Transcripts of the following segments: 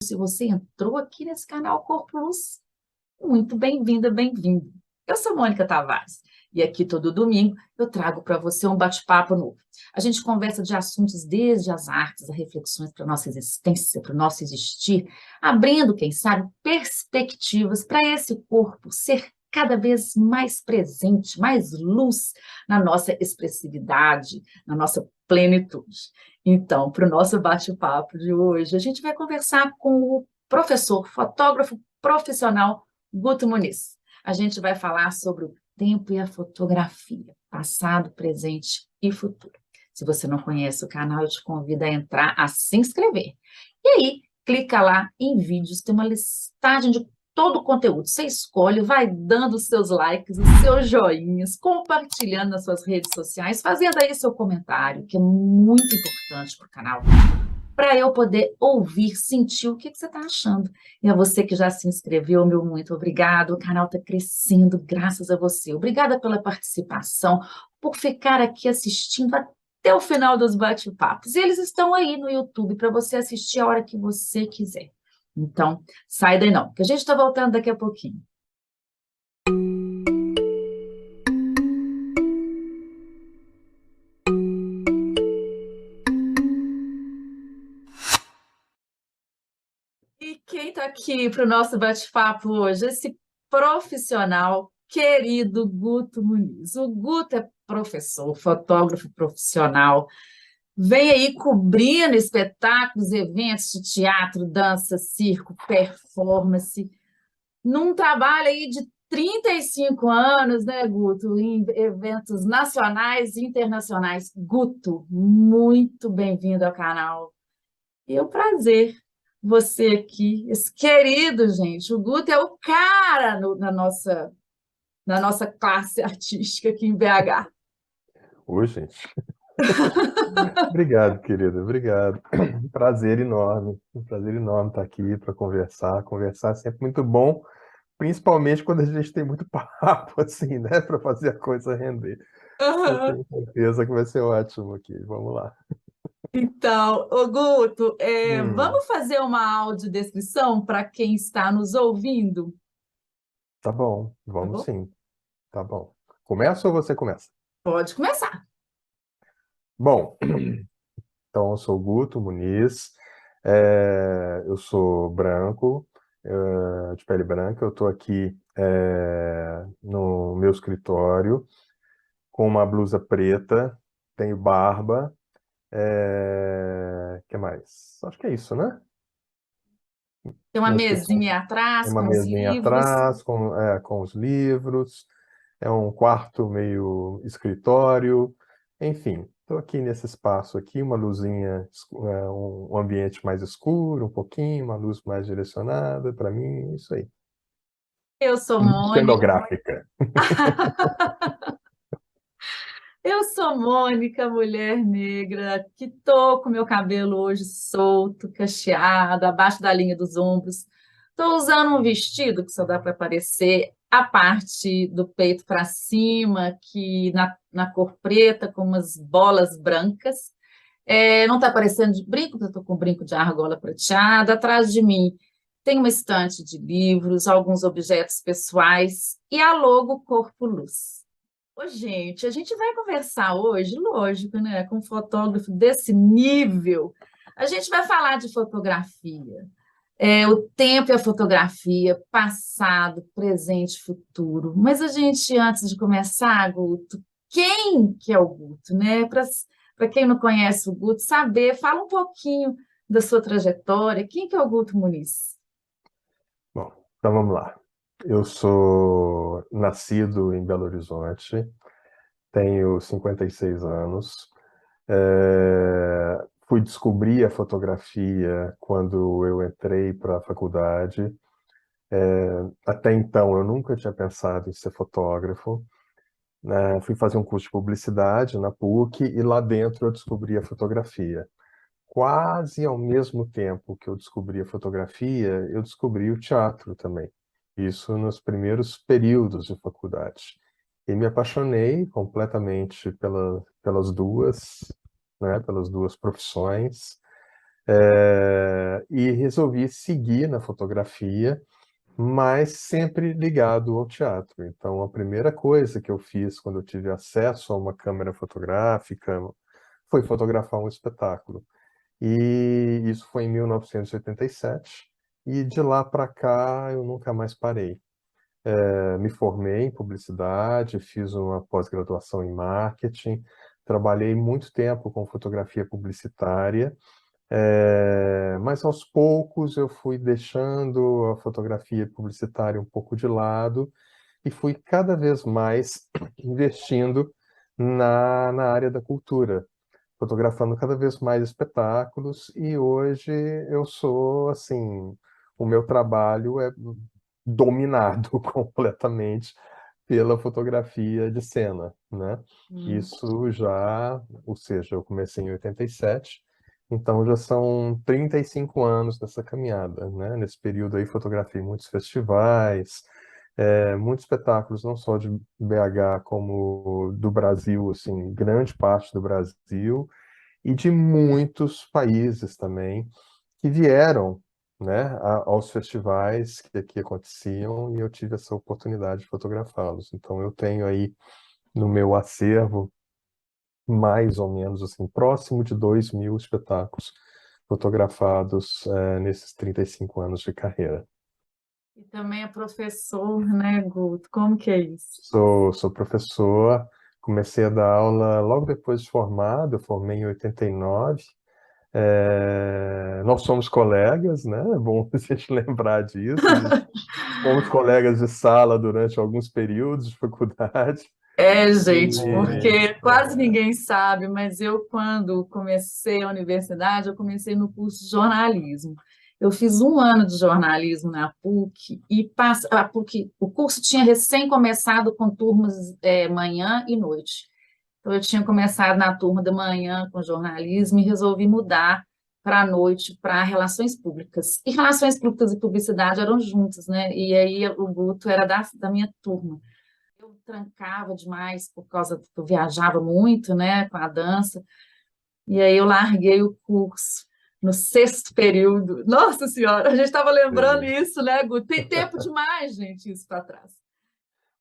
Se você entrou aqui nesse canal Corpo Luz, muito bem-vinda, bem-vindo. Eu sou Mônica Tavares e aqui todo domingo eu trago para você um bate-papo novo. A gente conversa de assuntos desde as artes, a reflexões para a nossa existência, para o nosso existir, abrindo, quem sabe, perspectivas para esse corpo ser cada vez mais presente, mais luz na nossa expressividade, na nossa plenitude. Então, para o nosso bate-papo de hoje, a gente vai conversar com o professor, fotógrafo profissional Guto Muniz. A gente vai falar sobre o tempo e a fotografia, passado, presente e futuro. Se você não conhece o canal, eu te convido a entrar, a se inscrever. E aí, clica lá em vídeos, tem uma listagem de todo o conteúdo. Você escolhe, vai dando os seus likes, os seus joinhas, compartilhando nas suas redes sociais, fazendo aí seu comentário, que é muito importante para o canal, para eu poder ouvir, sentir o que você está achando. E a você que já se inscreveu, meu muito obrigado. O canal está crescendo graças a você. Obrigada pela participação, por ficar aqui assistindo até o final dos bate-papos. E eles estão aí no YouTube para você assistir a hora que você quiser. Então, sai daí não, que a gente está voltando daqui a pouquinho. E quem está aqui para o nosso bate-papo hoje? Esse profissional querido Guto Muniz. O Guto é professor, fotógrafo profissional, vem aí cobrindo espetáculos, eventos de teatro, dança, circo, performance, num trabalho aí de 35 anos, né, Guto, em eventos nacionais e internacionais. Guto, muito bem-vindo ao canal. E é um prazer você aqui, esse querido, gente. O Guto é o cara na nossa classe artística aqui em BH. Oi, gente. Obrigado, querida. Obrigado. Um prazer enorme. Um prazer enorme estar aqui para conversar. Conversar é sempre muito bom, principalmente quando a gente tem muito papo, assim, né? Para fazer a coisa render. Eu Aham. tenho certeza que vai ser ótimo aqui. Vamos lá. Então, ô Guto, Hum, vamos fazer uma audiodescrição para quem está nos ouvindo, tá bom. tá Vamos bom? sim. Tá bom. Começa ou você começa? Pode começar. Bom, então eu sou Guto Muniz. Eu sou branco, de pele branca. Eu estou aqui no meu escritório, com uma blusa preta, tenho barba. Que mais? Acho que é isso, né? Tem uma No escritório mesinha tem atrás uma com os mesinha livros. atrás com os livros, é um quarto meio escritório, enfim. Estou aqui nesse espaço aqui, uma luzinha, um ambiente mais escuro, um pouquinho, uma luz mais direcionada para mim, isso aí. Eu sou Luz Mônica. cenográfica. Eu sou Mônica, mulher negra, que tô com meu cabelo hoje solto, cacheado, abaixo da linha dos ombros. Estou usando um vestido que só dá para aparecer a parte do peito para cima, que na cor preta, com umas bolas brancas. Não está aparecendo de brinco, porque eu estou com brinco de argola prateada. Atrás de mim tem uma estante de livros, alguns objetos pessoais e a logo Corpo Luz. Ô, gente, a gente vai conversar hoje, lógico, né, com um fotógrafo desse nível. A gente vai falar de fotografia, o tempo e a fotografia, passado, presente, futuro. Mas a gente, antes de começar, Guto, quem que é o Guto, né? Para quem não conhece o Guto, saber, fala um pouquinho da sua trajetória. Quem que é o Guto Muniz? Bom, então vamos lá. Eu sou nascido em Belo Horizonte, tenho 56 anos. Fui descobrir a fotografia quando eu entrei para a faculdade. Até então, eu nunca tinha pensado em ser fotógrafo, né? Fui fazer um curso de publicidade na PUC e lá dentro eu descobri a fotografia. Quase ao mesmo tempo que eu descobri a fotografia, eu descobri o teatro também. Isso nos primeiros períodos de faculdade. E me apaixonei completamente pelas duas, né? Pelas duas profissões. E resolvi seguir na fotografia, mas sempre ligado ao teatro. Então, a primeira coisa que eu fiz quando eu tive acesso a uma câmera fotográfica foi fotografar um espetáculo. E isso foi em 1987, e de lá para cá eu nunca mais parei. Me formei em publicidade, fiz uma pós-graduação em marketing, trabalhei muito tempo com fotografia publicitária, mas aos poucos eu fui deixando a fotografia publicitária um pouco de lado e fui cada vez mais investindo na área da cultura, fotografando cada vez mais espetáculos, e hoje eu sou, assim, o meu trabalho é dominado completamente pela fotografia de cena, né? Hum. Isso já, ou seja, eu comecei em 87, então já são 35 anos nessa caminhada, né? Nesse período aí fotografei muitos festivais, muitos espetáculos, não só de BH, como do Brasil, assim, grande parte do Brasil, e de muitos países também, que vieram, né, aos festivais que aqui aconteciam, e eu tive essa oportunidade de fotografá-los. Então eu tenho aí no meu acervo mais ou menos assim, próximo de 2.000 espetáculos fotografados, nesses 35 anos de carreira. E também é professor, né, Guto? Como que é isso? Sou professor, comecei a dar aula logo depois de formado, eu formei em 89. Nós somos colegas, né? É bom a gente lembrar disso. Fomos colegas de sala durante alguns períodos de faculdade. É, gente, E, porque quase ninguém sabe, mas eu, quando comecei a universidade, eu comecei no curso de jornalismo. Eu fiz um ano de jornalismo na PUC e a PUC, o curso tinha recém começado com turmas manhã e noite. Então, eu tinha começado na turma da manhã com jornalismo e resolvi mudar para a noite para relações públicas. E relações públicas e publicidade eram juntas, né? E aí o Guto era da minha turma. Eu trancava demais por causa que eu viajava muito, né, com a dança, e aí eu larguei o curso no sexto período. Nossa Senhora, a gente estava lembrando sim. isso, né, Gu? Tem tempo demais, gente, isso para trás.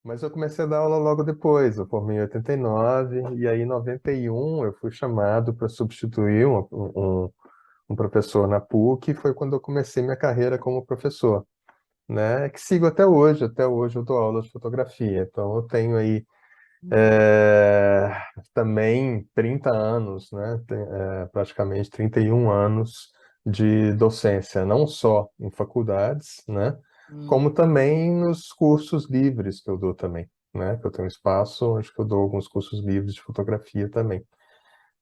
Mas eu comecei a dar aula logo depois. Eu formei em 89, e aí em 91 eu fui chamado para substituir um professor na PUC, e foi quando eu comecei minha carreira como professor, né? Que sigo até hoje eu dou aula de fotografia. Então eu tenho aí É, também 30 anos, né? Praticamente 31 anos de docência, não só em faculdades, né? Como também nos cursos livres que eu dou também, né? Que eu tenho um espaço onde que eu dou alguns cursos livres de fotografia também.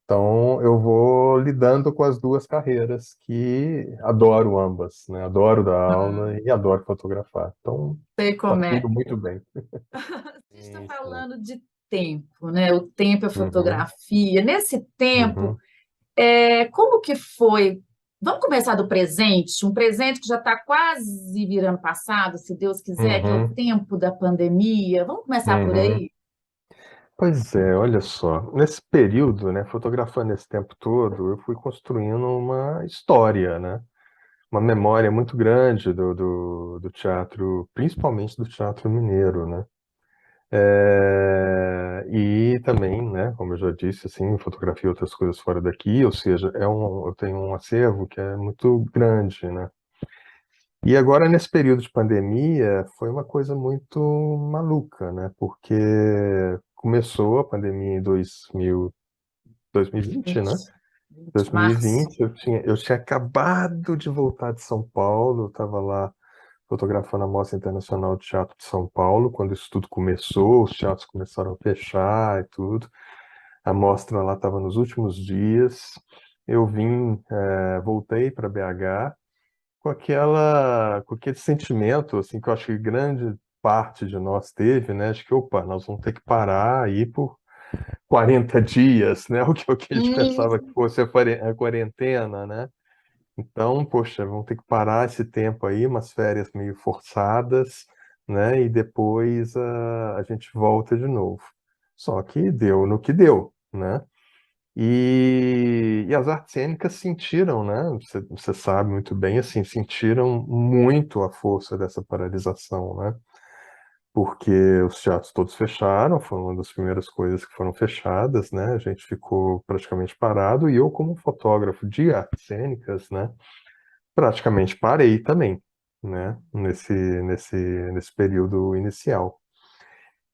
Então, eu vou lidando com as duas carreiras, que adoro ambas, né? Adoro dar aula e adoro fotografar. Então, Sei tá como é. tudo muito bem. A gente está Sim, sim. falando de tempo, né? O tempo é Uhum, fotografia. Nesse tempo, uhum. como que foi? Vamos começar do presente, um presente que já está quase virando passado, se Deus quiser, que é o Uhum, tempo da pandemia. Vamos começar por uhum. aí? Pois é, olha só, nesse período, né, fotografando esse tempo todo, eu fui construindo uma história, né, uma memória muito grande do teatro, principalmente do teatro mineiro, né, e também, né, como eu já disse, assim, fotografia outras coisas fora daqui, ou seja, eu tenho um acervo que é muito grande, né. E agora, nesse período de pandemia, foi uma coisa muito maluca, né? Porque começou a pandemia em 2020, né? 20, 20 março. 2020, eu tinha acabado de voltar de São Paulo, eu estava lá fotografando a Mostra Internacional de Teatro de São Paulo, quando isso tudo começou, os teatros começaram a fechar e tudo. A mostra lá estava nos últimos dias. Eu voltei para BH, com aquele sentimento, assim, que eu acho que grande parte de nós teve, né? De que, opa, nós vamos ter que parar aí por 40 dias, né? O que a gente pensava que Hum, fosse a quarentena, né? Então, poxa, vamos ter que parar esse tempo aí, umas férias meio forçadas, né? E depois a gente volta de novo. Só que deu no que deu, né? E as artes cênicas sentiram, né? Você sabe muito bem, assim, sentiram muito a força dessa paralisação, né? Porque os teatros todos fecharam, foi uma das primeiras coisas que foram fechadas, né? A gente ficou praticamente parado e eu, como fotógrafo de artes cênicas, né? Praticamente parei também, né? Nesse período inicial.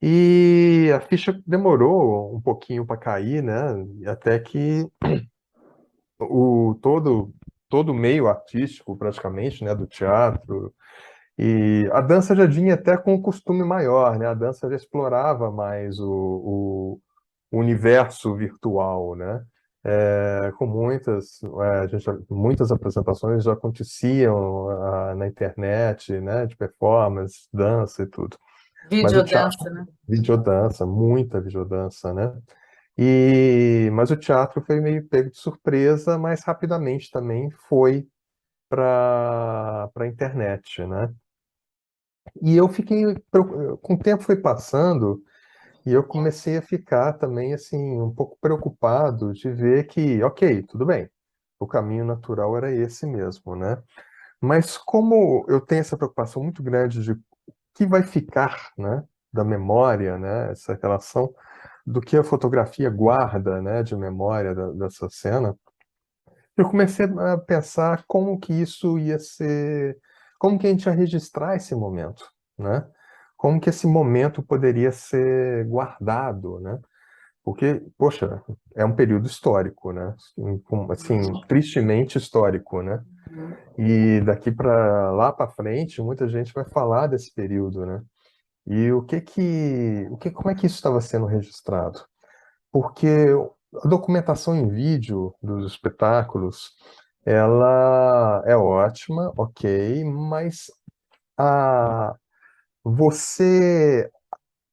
E a ficha demorou um pouquinho para cair, né? Até que todo o meio artístico, praticamente, né, do teatro, e a dança já vinha até com um costume maior, né? A dança já explorava mais o universo virtual, né? Com muitas apresentações já aconteciam na internet, né? De performance, dança e tudo. Mas o Videodança, teatro, né? videodança, muita videodança, né? Mas o teatro foi meio pego de surpresa, mas rapidamente também foi para a internet, né? E eu fiquei, com o tempo foi passando, e eu comecei a ficar também, assim, um pouco preocupado de ver que, ok, tudo bem, o caminho natural era esse mesmo, né? Mas como eu tenho essa preocupação muito grande de o que vai ficar, né, da memória, né, essa relação do que a fotografia guarda, né, de memória dessa cena, eu comecei a pensar como que isso ia ser, como que a gente ia registrar esse momento, né? Como que esse momento poderia ser guardado, né? Porque, poxa, é um período histórico, né? Assim, tristemente histórico, né? Uhum. E daqui para lá para frente, muita gente vai falar desse período, né? E como é que isso estava sendo registrado? Porque a documentação em vídeo dos espetáculos, ela é ótima, ok, mas a, você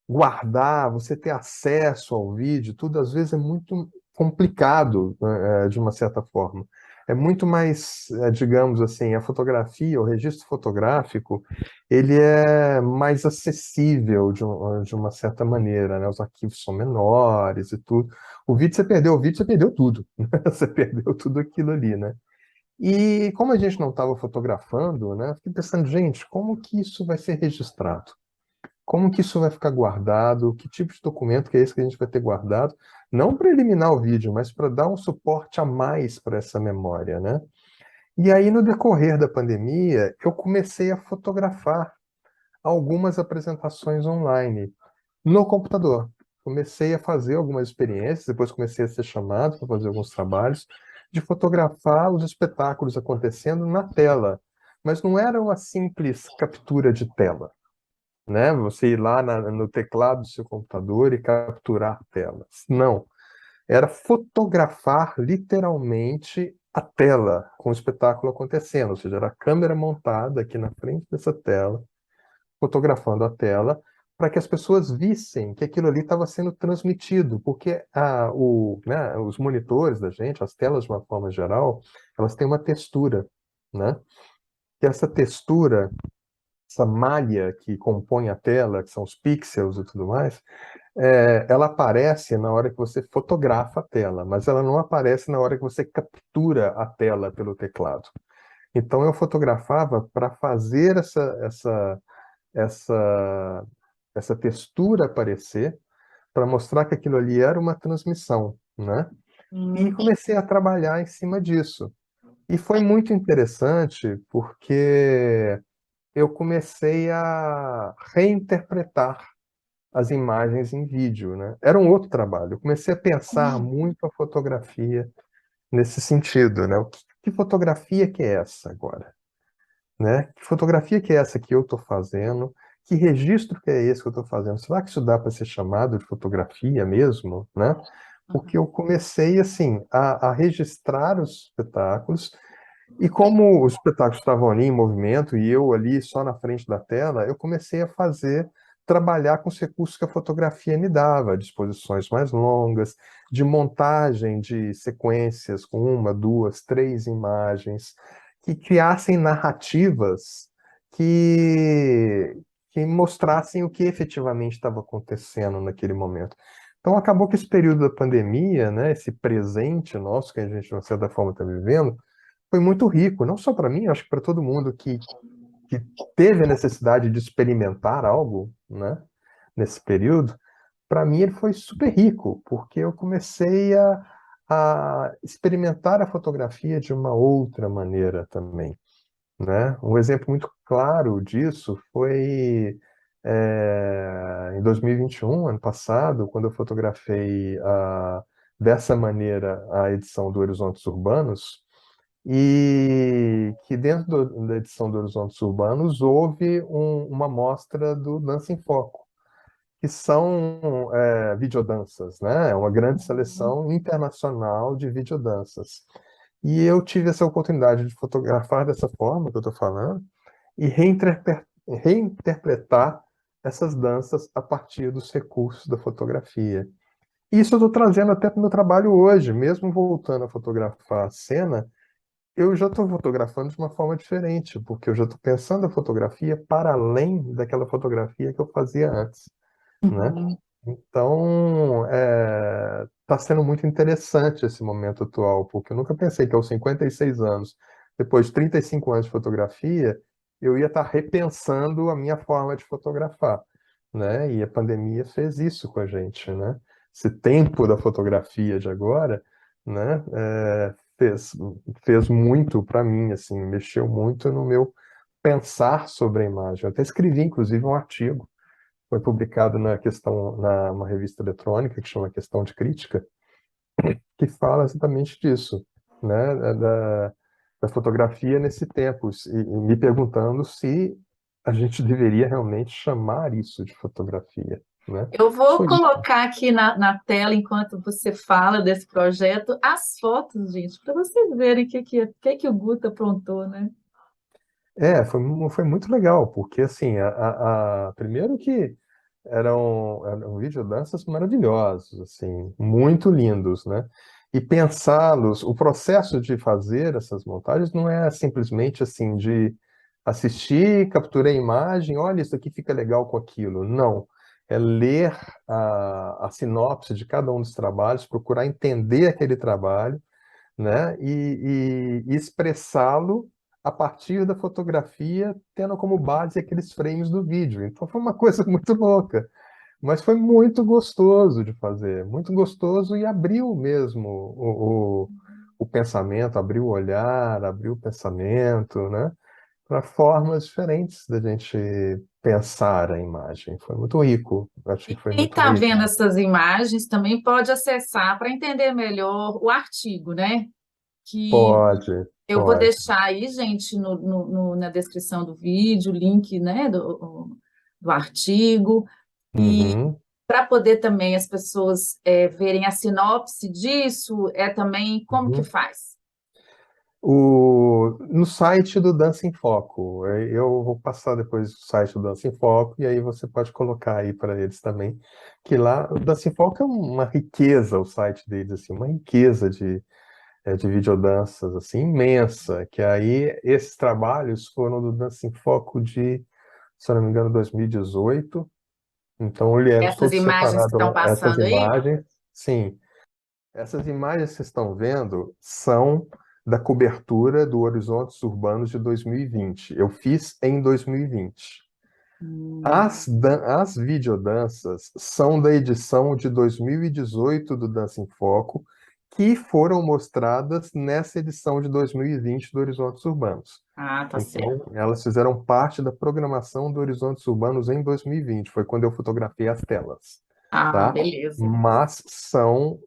guardar, você ter acesso ao vídeo, tudo às vezes é muito complicado, né, de uma certa forma. É muito mais, digamos assim, a fotografia, o registro fotográfico, ele é mais acessível de uma certa maneira, né? Os arquivos são menores e tudo. O vídeo, você perdeu o vídeo, você perdeu tudo, né? Você perdeu tudo aquilo ali, né? E como a gente não estava fotografando, né? Eu fiquei pensando, gente, como que isso vai ser registrado? Como que isso vai ficar guardado? Que tipo de documento que é esse que a gente vai ter guardado? Não para eliminar o vídeo, mas para dar um suporte a mais para essa memória, né? E aí, no decorrer da pandemia, eu comecei a fotografar algumas apresentações online no computador. Comecei a fazer algumas experiências, depois comecei a ser chamado para fazer alguns trabalhos de fotografar os espetáculos acontecendo na tela. Mas não era uma simples captura de tela, né? Você ir lá no teclado do seu computador e capturar telas. Não, era fotografar literalmente a tela com o espetáculo acontecendo, ou seja, era a câmera montada aqui na frente dessa tela, fotografando a tela, para que as pessoas vissem que aquilo ali estava sendo transmitido, porque né, os monitores da gente, as telas de uma forma geral, elas têm uma textura, né? E essa textura, essa malha que compõe a tela, que são os pixels e tudo mais, ela aparece na hora que você fotografa a tela, mas ela não aparece na hora que você captura a tela pelo teclado. Então eu fotografava para fazer essa, essa textura aparecer, para mostrar que aquilo ali era uma transmissão, né? E Uhum. comecei a trabalhar em cima disso. E foi muito interessante porque eu comecei a reinterpretar as imagens em vídeo, né? Era um outro trabalho. Eu comecei a pensar muito a fotografia nesse sentido, né? Que fotografia que é essa agora, né? Que fotografia que é essa que eu estou fazendo? Que registro que é esse que eu estou fazendo? Será que isso dá para ser chamado de fotografia mesmo, né? Porque eu comecei assim a registrar os espetáculos e como os espetáculos estavam ali em movimento e eu ali só na frente da tela, eu comecei a trabalhar com os recursos que a fotografia me dava, de exposições mais longas, de montagem de sequências com uma, duas, três imagens, que criassem narrativas que, que mostrassem o que efetivamente estava acontecendo naquele momento. Então acabou que esse período da pandemia, né, esse presente nosso que a gente, de certa forma, está vivendo, foi muito rico, não só para mim, acho que para todo mundo que teve a necessidade de experimentar algo, né, nesse período. Para mim ele foi super rico, porque eu comecei a experimentar a fotografia de uma outra maneira também, né? Um exemplo muito claro disso foi em 2021, ano passado, quando eu fotografei dessa maneira a edição do Horizontes Urbanos, e que dentro da edição do Horizontes Urbanos houve uma mostra do Dança em Foco, que são videodanças, né? É uma grande seleção internacional de videodanças. E eu tive essa oportunidade de fotografar dessa forma que eu estou falando e reinterpretar essas danças a partir dos recursos da fotografia. Isso eu estou trazendo até para o meu trabalho hoje, mesmo voltando a fotografar a cena, eu já estou fotografando de uma forma diferente, porque eu já estou pensando a fotografia para além daquela fotografia que eu fazia antes, né? Uhum. Então, está sendo muito interessante esse momento atual, porque eu nunca pensei que aos 56 anos, depois de 35 anos de fotografia, eu ia estar repensando a minha forma de fotografar, né? E a pandemia fez isso com a gente, né? Esse tempo da fotografia de agora, né? Fez muito para mim, assim, mexeu muito no meu pensar sobre a imagem. Eu até escrevi, inclusive, um artigo foi publicado uma revista eletrônica que chama Questão de Crítica, que fala exatamente disso, né, da fotografia nesse tempo, e me perguntando se a gente deveria realmente chamar isso de fotografia, né? Eu vou Foi isso. colocar aqui na tela, enquanto você fala desse projeto, as fotos, gente, para vocês verem o que o Guto aprontou, né? Foi muito legal, porque assim, primeiro que eram videodanças maravilhosos, assim, muito lindos, né? E pensá-los, o processo de fazer essas montagens não é simplesmente assim de assistir, capturar a imagem, olha, isso aqui fica legal com aquilo. Não. É ler a sinopse de cada um dos trabalhos, procurar entender aquele trabalho, né? E expressá-lo a partir da fotografia, tendo como base aqueles frames do vídeo. Então foi uma coisa muito louca, mas foi muito gostoso de fazer, muito gostoso e abriu mesmo o pensamento, abriu o olhar, abriu o pensamento, né? Para formas diferentes da gente pensar a imagem. Foi muito rico, achei E que foi quem muito está rico. vendo essas imagens também pode acessar para entender melhor o artigo, né? Que Pode, eu vou pode. deixar aí, gente, na descrição do vídeo, o link, né, do artigo. E Uhum. para poder também as pessoas verem a sinopse disso, também como que Uhum. faz? No site do Dança em Foco, eu vou passar depois o site do Dança em Foco e aí você pode colocar aí para eles também, que lá o Dança em Foco é uma riqueza, o site deles, assim, uma riqueza de videodanças, assim, imensa, que aí esses trabalhos foram do Dança em Foco se eu não me engano, 2018, então ele é Essas todo imagens que separado, estão essas passando aí? imagens, sim, essas imagens que vocês estão vendo são da cobertura do Horizontes Urbanos de 2020. Eu fiz em 2020. Hum. As videodanças são da edição de 2018 do Dança em Foco, que foram mostradas nessa edição de 2020 do Horizontes Urbanos. Ah, tá certo. Então, elas fizeram parte da programação do Horizontes Urbanos em 2020. Foi quando eu fotografei as telas, Ah, tá? beleza. Mas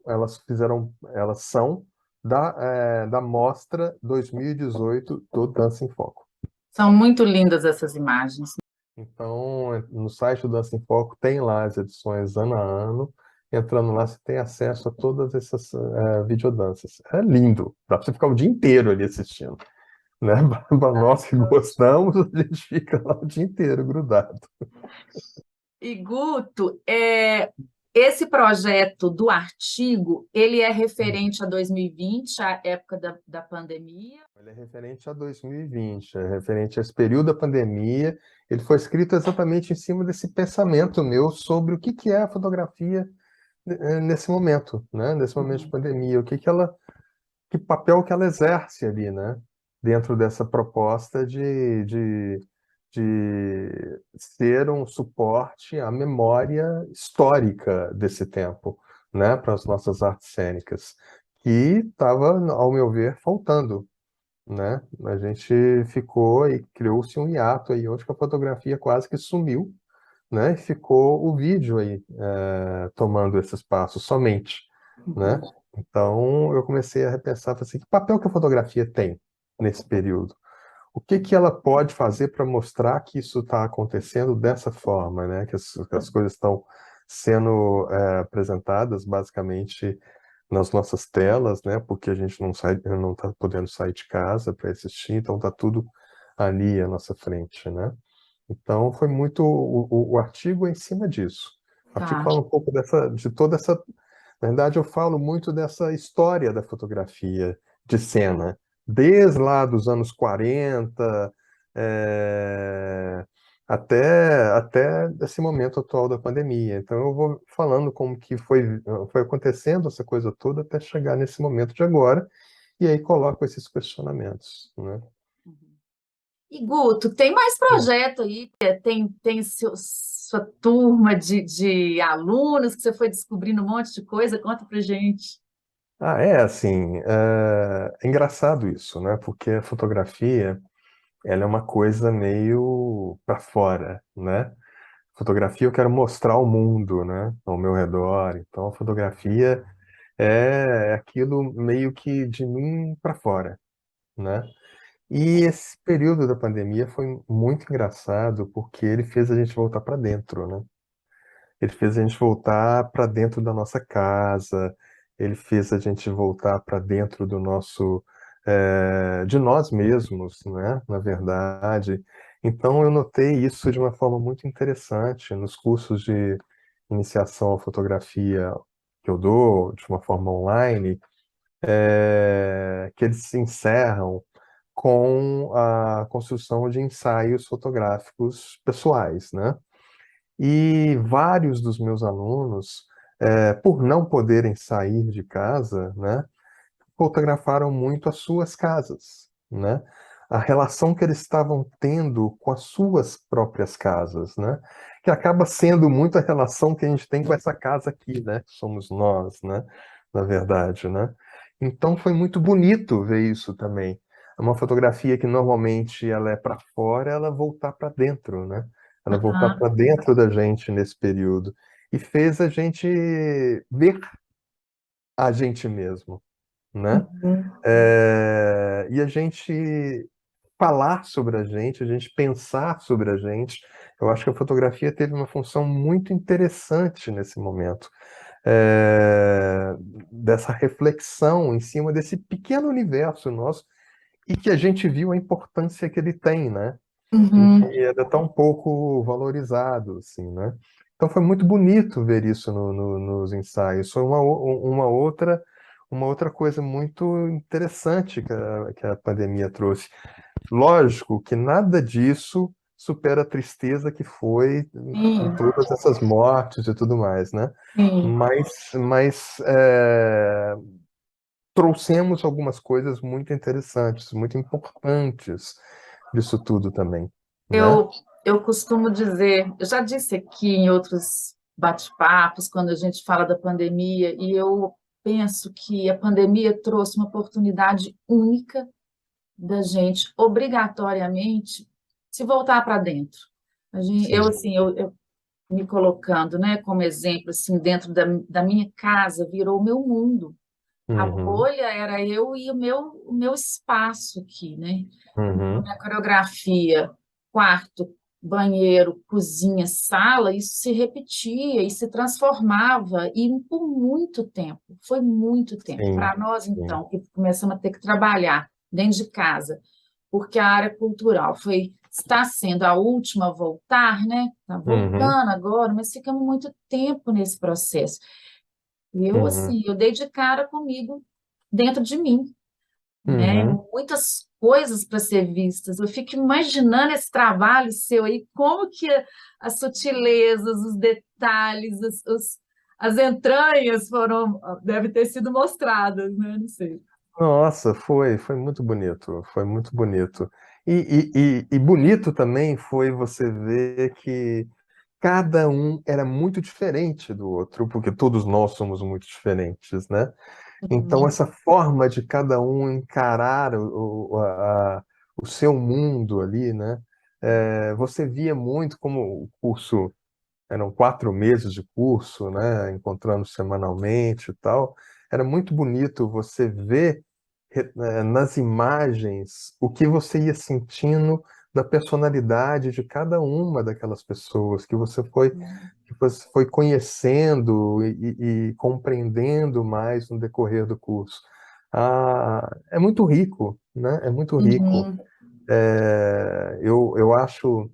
elas são da Mostra 2018 do Dança em Foco. São muito lindas essas imagens. Então, no site do Dança em Foco tem lá as edições ano a ano. Entrando lá, você tem acesso a todas essas videodanças. É lindo, dá para você ficar o dia inteiro ali assistindo, né? Para nós que gostamos, a gente fica lá o dia inteiro grudado. E Guto, esse projeto do artigo, ele é referente a 2020, a época da pandemia? Ele é referente a 2020, é referente a esse período da pandemia. Ele foi escrito exatamente em cima desse pensamento meu sobre o que é a fotografia nesse momento, né? Nesse momento de Uhum. pandemia, que papel que ela exerce ali, né? Dentro dessa proposta de ser um suporte à memória histórica desse tempo, né? Para as nossas artes cênicas, que estava, ao meu ver, faltando, né? A gente ficou e criou-se um hiato aí, onde que a fotografia quase que sumiu, né? E ficou o vídeo aí, tomando esse espaço somente, né? Uhum. Então eu comecei a repensar, falei assim, que papel que a fotografia tem nesse período? O que que ela pode fazer para mostrar que isso está acontecendo dessa forma, né? Que as coisas estão sendo apresentadas basicamente nas nossas telas, né? Porque a gente não está podendo sair de casa para assistir, então está tudo ali à nossa frente, né? Então, foi muito o artigo é em cima disso. O artigo Tá, fala um pouco de toda essa. Na verdade, eu falo muito dessa história da fotografia de cena, desde lá dos anos 40, eh, até esse momento atual da pandemia. Então, eu vou falando como que foi acontecendo essa coisa toda até chegar nesse momento de agora, e aí coloco esses questionamentos, né? uhum. E Guto, tem mais projeto aí? Tem sua turma de alunos que você foi descobrindo um monte de coisa? Conta pra gente. Ah, é assim, é engraçado isso, né? Porque a fotografia, ela é uma coisa meio para fora, né? Fotografia eu quero mostrar o mundo, né? Ao meu redor. Então, a fotografia é aquilo meio que de mim para fora, né? E esse período da pandemia foi muito engraçado porque ele fez a gente voltar para dentro, né? Ele fez a gente voltar para dentro da nossa casa, ele fez a gente voltar para dentro do nosso, de nós mesmos, né? Na verdade. Então eu notei isso de uma forma muito interessante nos cursos de iniciação à fotografia que eu dou de uma forma online, que eles se encerram com a construção de ensaios fotográficos pessoais, né? E vários dos meus alunos, por não poderem sair de casa, né, fotografaram muito as suas casas, né? A relação que eles estavam tendo com as suas próprias casas, né? Que acaba sendo muito a relação que a gente tem com essa casa aqui, né? Que somos nós, né? Na verdade, né? Então foi muito bonito ver isso também. É uma fotografia que normalmente ela é para fora, ela voltar para dentro, né? Ela voltar Aham. para dentro da gente nesse período e fez a gente ver a gente mesmo, né? Uhum. E a gente falar sobre a gente pensar sobre a gente. Eu acho que a fotografia teve uma função muito interessante nesse momento, é, dessa reflexão em cima desse pequeno universo nosso e que a gente viu a importância que ele tem, né? E que Uhum. ainda está um pouco valorizado, assim, né? Então foi muito bonito ver isso nos ensaios. Foi uma outra coisa muito interessante que a pandemia trouxe. Lógico que nada disso supera a tristeza que foi em Sim, todas essas mortes e tudo mais, né? sim. Mas trouxemos algumas coisas muito interessantes, muito importantes disso tudo também, né? Eu, eu costumo dizer, eu já disse aqui em outros bate-papos, quando a gente fala da pandemia, e eu penso que a pandemia trouxe uma oportunidade única da gente, obrigatoriamente, se voltar para dentro. Eu, Sim. assim, eu me colocando, né, como exemplo, assim, dentro da minha casa, virou o meu mundo. A Uhum, bolha era eu e o meu espaço aqui, né? Então, uhum, minha coreografia, quarto, banheiro, cozinha, sala, isso se repetia e se transformava, e por muito tempo, foi muito tempo. sim, Para nós, sim. então, que começamos a ter que trabalhar dentro de casa, porque a área cultural está sendo a última a voltar, né? Está Uhum, voltando agora, mas ficamos muito tempo nesse processo. E eu, uhum, assim, eu dei de cara comigo dentro de mim, né? uhum, Muitas coisas para ser vistas. Eu fico imaginando esse trabalho seu aí, como que as sutilezas, os detalhes, as entranhas foram, devem ter sido mostradas, né? Não sei. Nossa, foi muito bonito, foi muito bonito. E bonito também foi você ver que cada um era muito diferente do outro, porque todos nós somos muito diferentes, né? Então, Uhum, essa forma de cada um encarar o seu mundo ali, né? Você via muito como o curso, eram 4 meses de curso, né? Encontrando semanalmente e tal. Era muito bonito você ver nas imagens o que você ia sentindo da personalidade de cada uma daquelas pessoas que você foi conhecendo e compreendendo mais no decorrer do curso. É muito rico, né? É muito rico. uhum, Eu acho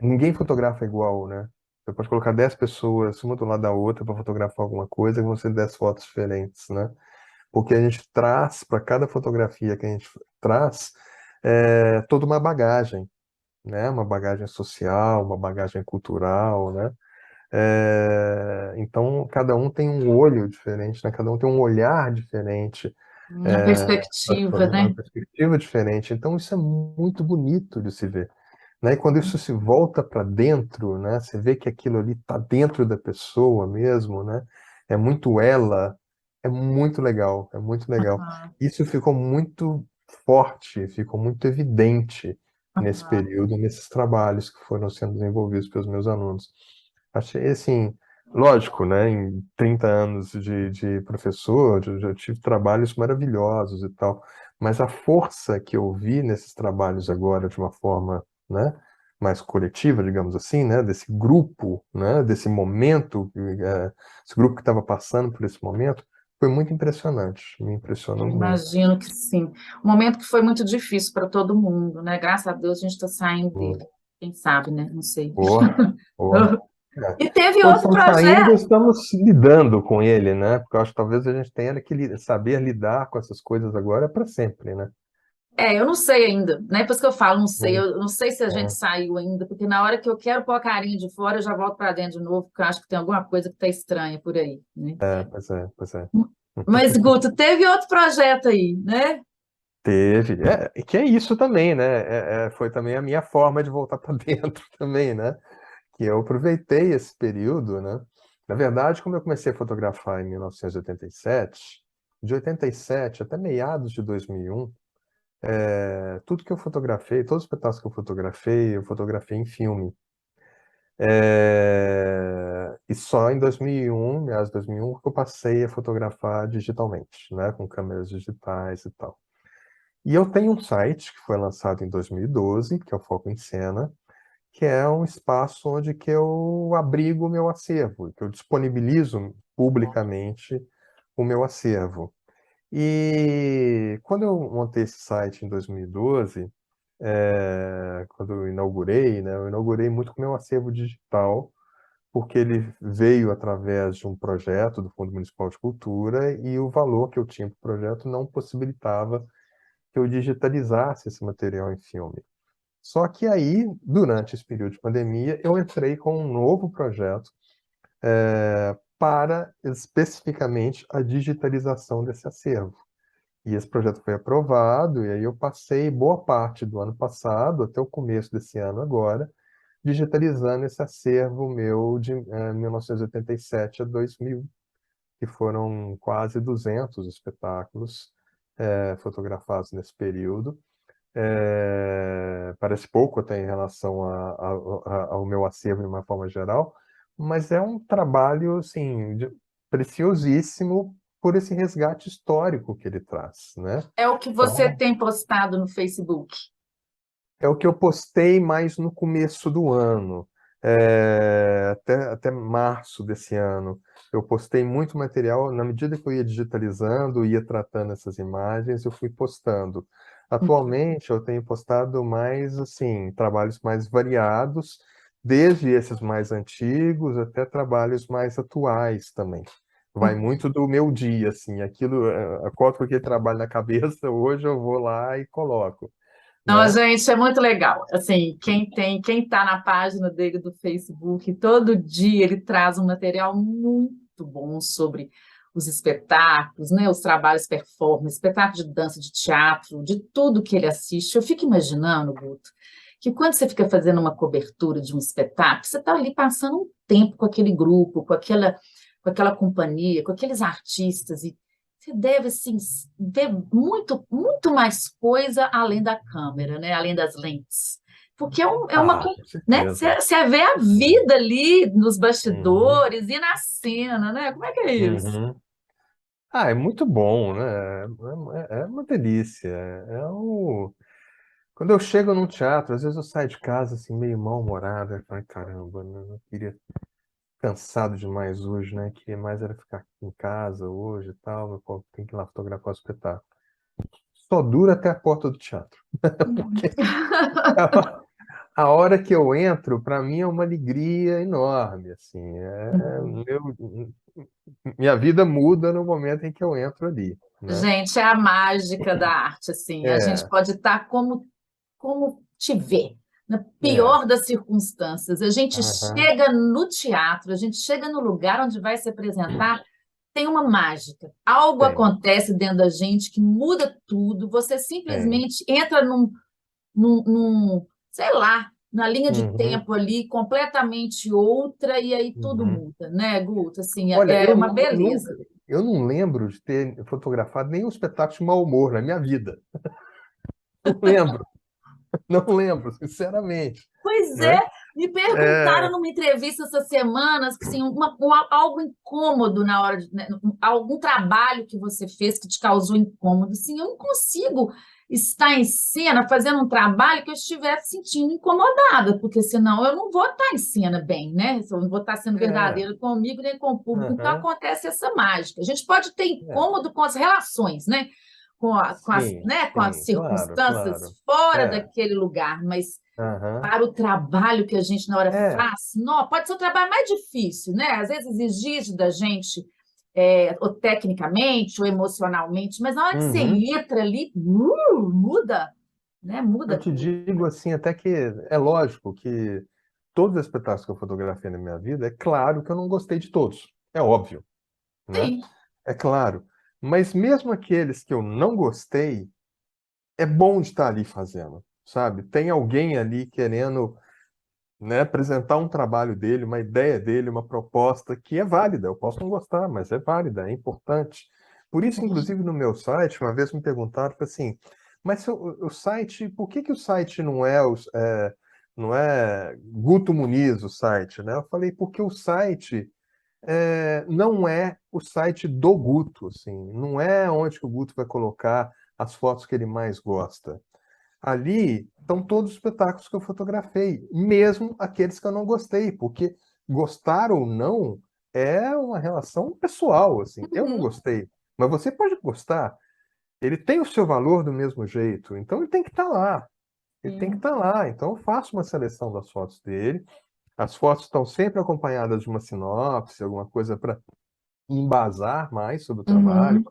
ninguém fotografa igual, né? Você pode colocar 10 pessoas uma do lado da outra para fotografar alguma coisa e vão ser 10 fotos diferentes, né? Porque a gente traz para cada fotografia que a gente traz toda uma bagagem, né? Uma bagagem social, uma bagagem cultural, né? Então, cada um tem um olho diferente, né? Cada um tem um olhar diferente, uma perspectiva, uma né? perspectiva diferente. Então, isso é muito bonito de se ver, né? E quando isso se volta para dentro, né? Você vê que aquilo ali está dentro da pessoa mesmo, né? É muito ela, é muito legal, é muito legal. Aham, Isso ficou muito forte, ficou muito evidente nesse aham. período, nesses trabalhos que foram sendo desenvolvidos pelos meus alunos. Achei assim, lógico, né? Em 30 anos de professor, eu já tive trabalhos maravilhosos e tal, mas a força que eu vi nesses trabalhos agora, de uma forma, né, mais coletiva, digamos assim, né, desse grupo, né, desse momento, esse grupo que estava passando por esse momento, foi muito impressionante, me Eu impressionou muito. imagino que sim. Um momento que foi muito difícil para todo mundo, né? Graças a Deus a gente está saindo dele. Hum. Quem sabe, né? Não sei. Boa, boa. É. E teve Ou outro estamos saindo, ou projeto. estamos lidando com ele, né? Porque eu acho que talvez a gente tenha que saber lidar com essas coisas agora para sempre, né? É, eu não sei ainda, né? Por isso que eu falo, não sei. Hum, Eu não sei se a gente hum. saiu ainda, porque na hora que eu quero pôr a carinha de fora, eu já volto para dentro de novo, porque eu acho que tem alguma coisa que está estranha por aí, né? Pois é, pois é. Mas, Guto, teve outro projeto aí, né? Teve. E que é isso também, né? Foi também a minha forma de voltar para dentro também, né? Que eu aproveitei esse período, né? Na verdade, como eu comecei a fotografar em 1987, de 87 até meados de 2001, tudo que eu fotografei, todos os espetáculos que eu fotografei em filme. E só em 2001, meados de 2001, que eu passei a fotografar digitalmente, né? Com câmeras digitais e tal. E eu tenho um site que foi lançado em 2012, que é o Foco em Cena, que é um espaço onde que eu abrigo o meu acervo, que eu disponibilizo publicamente o meu acervo. E quando eu montei esse site em 2012, quando eu inaugurei, né, eu inaugurei muito com o meu acervo digital, porque ele veio através de um projeto do Fundo Municipal de Cultura e o valor que eu tinha para o projeto não possibilitava que eu digitalizasse esse material em filme. Só que aí, durante esse período de pandemia, eu entrei com um novo projeto para especificamente a digitalização desse acervo. E esse projeto foi aprovado, e aí eu passei boa parte do ano passado, até o começo desse ano agora, digitalizando esse acervo meu de 1987 a 2000, que foram quase 200 espetáculos fotografados nesse período. Parece pouco até em relação ao meu acervo de uma forma geral, mas é um trabalho assim, preciosíssimo por esse resgate histórico que ele traz, né? É o que você Então, tem postado no Facebook. é o que eu postei mais no começo do ano, até março desse ano. Eu postei muito material, na medida que eu ia digitalizando, ia tratando essas imagens, eu fui postando. Atualmente, eu tenho postado mais, assim, trabalhos mais variados, desde esses mais antigos até trabalhos mais atuais também. Vai muito do meu dia, assim, aquilo, acordo com aquele trabalho na cabeça, hoje eu vou lá e coloco. Não, né? gente, é muito legal. Assim, quem está na página dele do Facebook, todo dia ele traz um material muito bom sobre os espetáculos, né? Os trabalhos performance, espetáculo de dança, de teatro, de tudo que ele assiste. Eu fico imaginando, Guto, que quando você fica fazendo uma cobertura de um espetáculo, você está ali passando um tempo com aquele grupo, com aquela companhia, com aqueles artistas, e você deve assim, ver muito, muito mais coisa além da câmera, né? Além das lentes. Porque Ah, com né? certeza. Você vê a Uhum. vida ali nos Uhum. bastidores e na cena, né? Como é que é isso? Uhum. Ah, é muito bom, né? É uma delícia. Quando eu chego num teatro, às vezes eu saio de casa assim, meio mal-humorado. Eu falo, caramba, né? Eu queria cansado demais hoje, né? Queria mais era ficar aqui em casa hoje e tal. Pô, tem que ir lá fotografar o espetáculo. Só dura até a porta do teatro. Porque a hora que eu entro, para mim é uma alegria enorme, assim. Minha vida muda no momento em que eu entro ali, né? Gente, é a mágica da arte, assim. A gente É, pode estar como tiver, na é. pior das circunstâncias. A gente Aham. chega no teatro, a gente chega no lugar onde vai se apresentar, tem uma mágica. Algo Tem, acontece dentro da gente que muda tudo. Você tem. simplesmente entra sei lá, na linha de Uhum, tempo ali, completamente outra, e aí tudo uhum. muda, né, Guto? Assim, Olha, é uma beleza. eu não lembro de ter fotografado nenhum espetáculo de mau humor na minha vida. Não lembro, não lembro, sinceramente, Pois é, né? me perguntaram É, numa entrevista essas semanas que assim, algo incômodo na hora de, né, algum trabalho que você fez que te causou incômodo. Assim, eu não consigo estar em cena fazendo um trabalho que eu estivesse sentindo incomodada, porque senão eu não vou estar em cena bem, né? Eu não vou estar sendo é, verdadeira comigo nem com o público. Então aham, acontece essa mágica. A gente pode ter é. incômodo com as relações, né? Sim, Né? Com as sim, claro, circunstâncias claro. fora É, daquele lugar, mas aham, para o trabalho que a gente na hora é, faz, não, pode ser o trabalho mais difícil, né? Às vezes exige da gente, ou tecnicamente, ou emocionalmente, mas na hora que você uhum. entra ali, muda, né? Eu Muda te tudo. digo assim, até que é lógico que todos os espetáculos que eu fotografei na minha vida, é claro que eu não gostei de todos, é óbvio, né? Sim. É claro. Mas mesmo aqueles que eu não gostei, é bom de estar ali fazendo, sabe? Tem alguém ali querendo, né, apresentar um trabalho dele, uma ideia dele, uma proposta que é válida. Eu posso não gostar, mas é válida, é importante. Por isso, inclusive, no meu site, uma vez me perguntaram tipo assim, mas o site, por que que o site não é Guto Muniz o site, né? Eu falei, porque o site não é o site do Guto, assim, não é onde que o Guto vai colocar as fotos que ele mais gosta. Ali estão todos os espetáculos que eu fotografei, mesmo aqueles que eu não gostei, porque gostar ou não é uma relação pessoal, assim. Eu não Uhum. gostei, mas você pode gostar. Ele tem o seu valor do mesmo jeito, então ele tem que estar lá. Ele tem que Sim. estar lá. Então eu faço uma seleção das fotos dele. As fotos estão sempre acompanhadas de uma sinopse, alguma coisa para embasar mais sobre o trabalho. Uhum.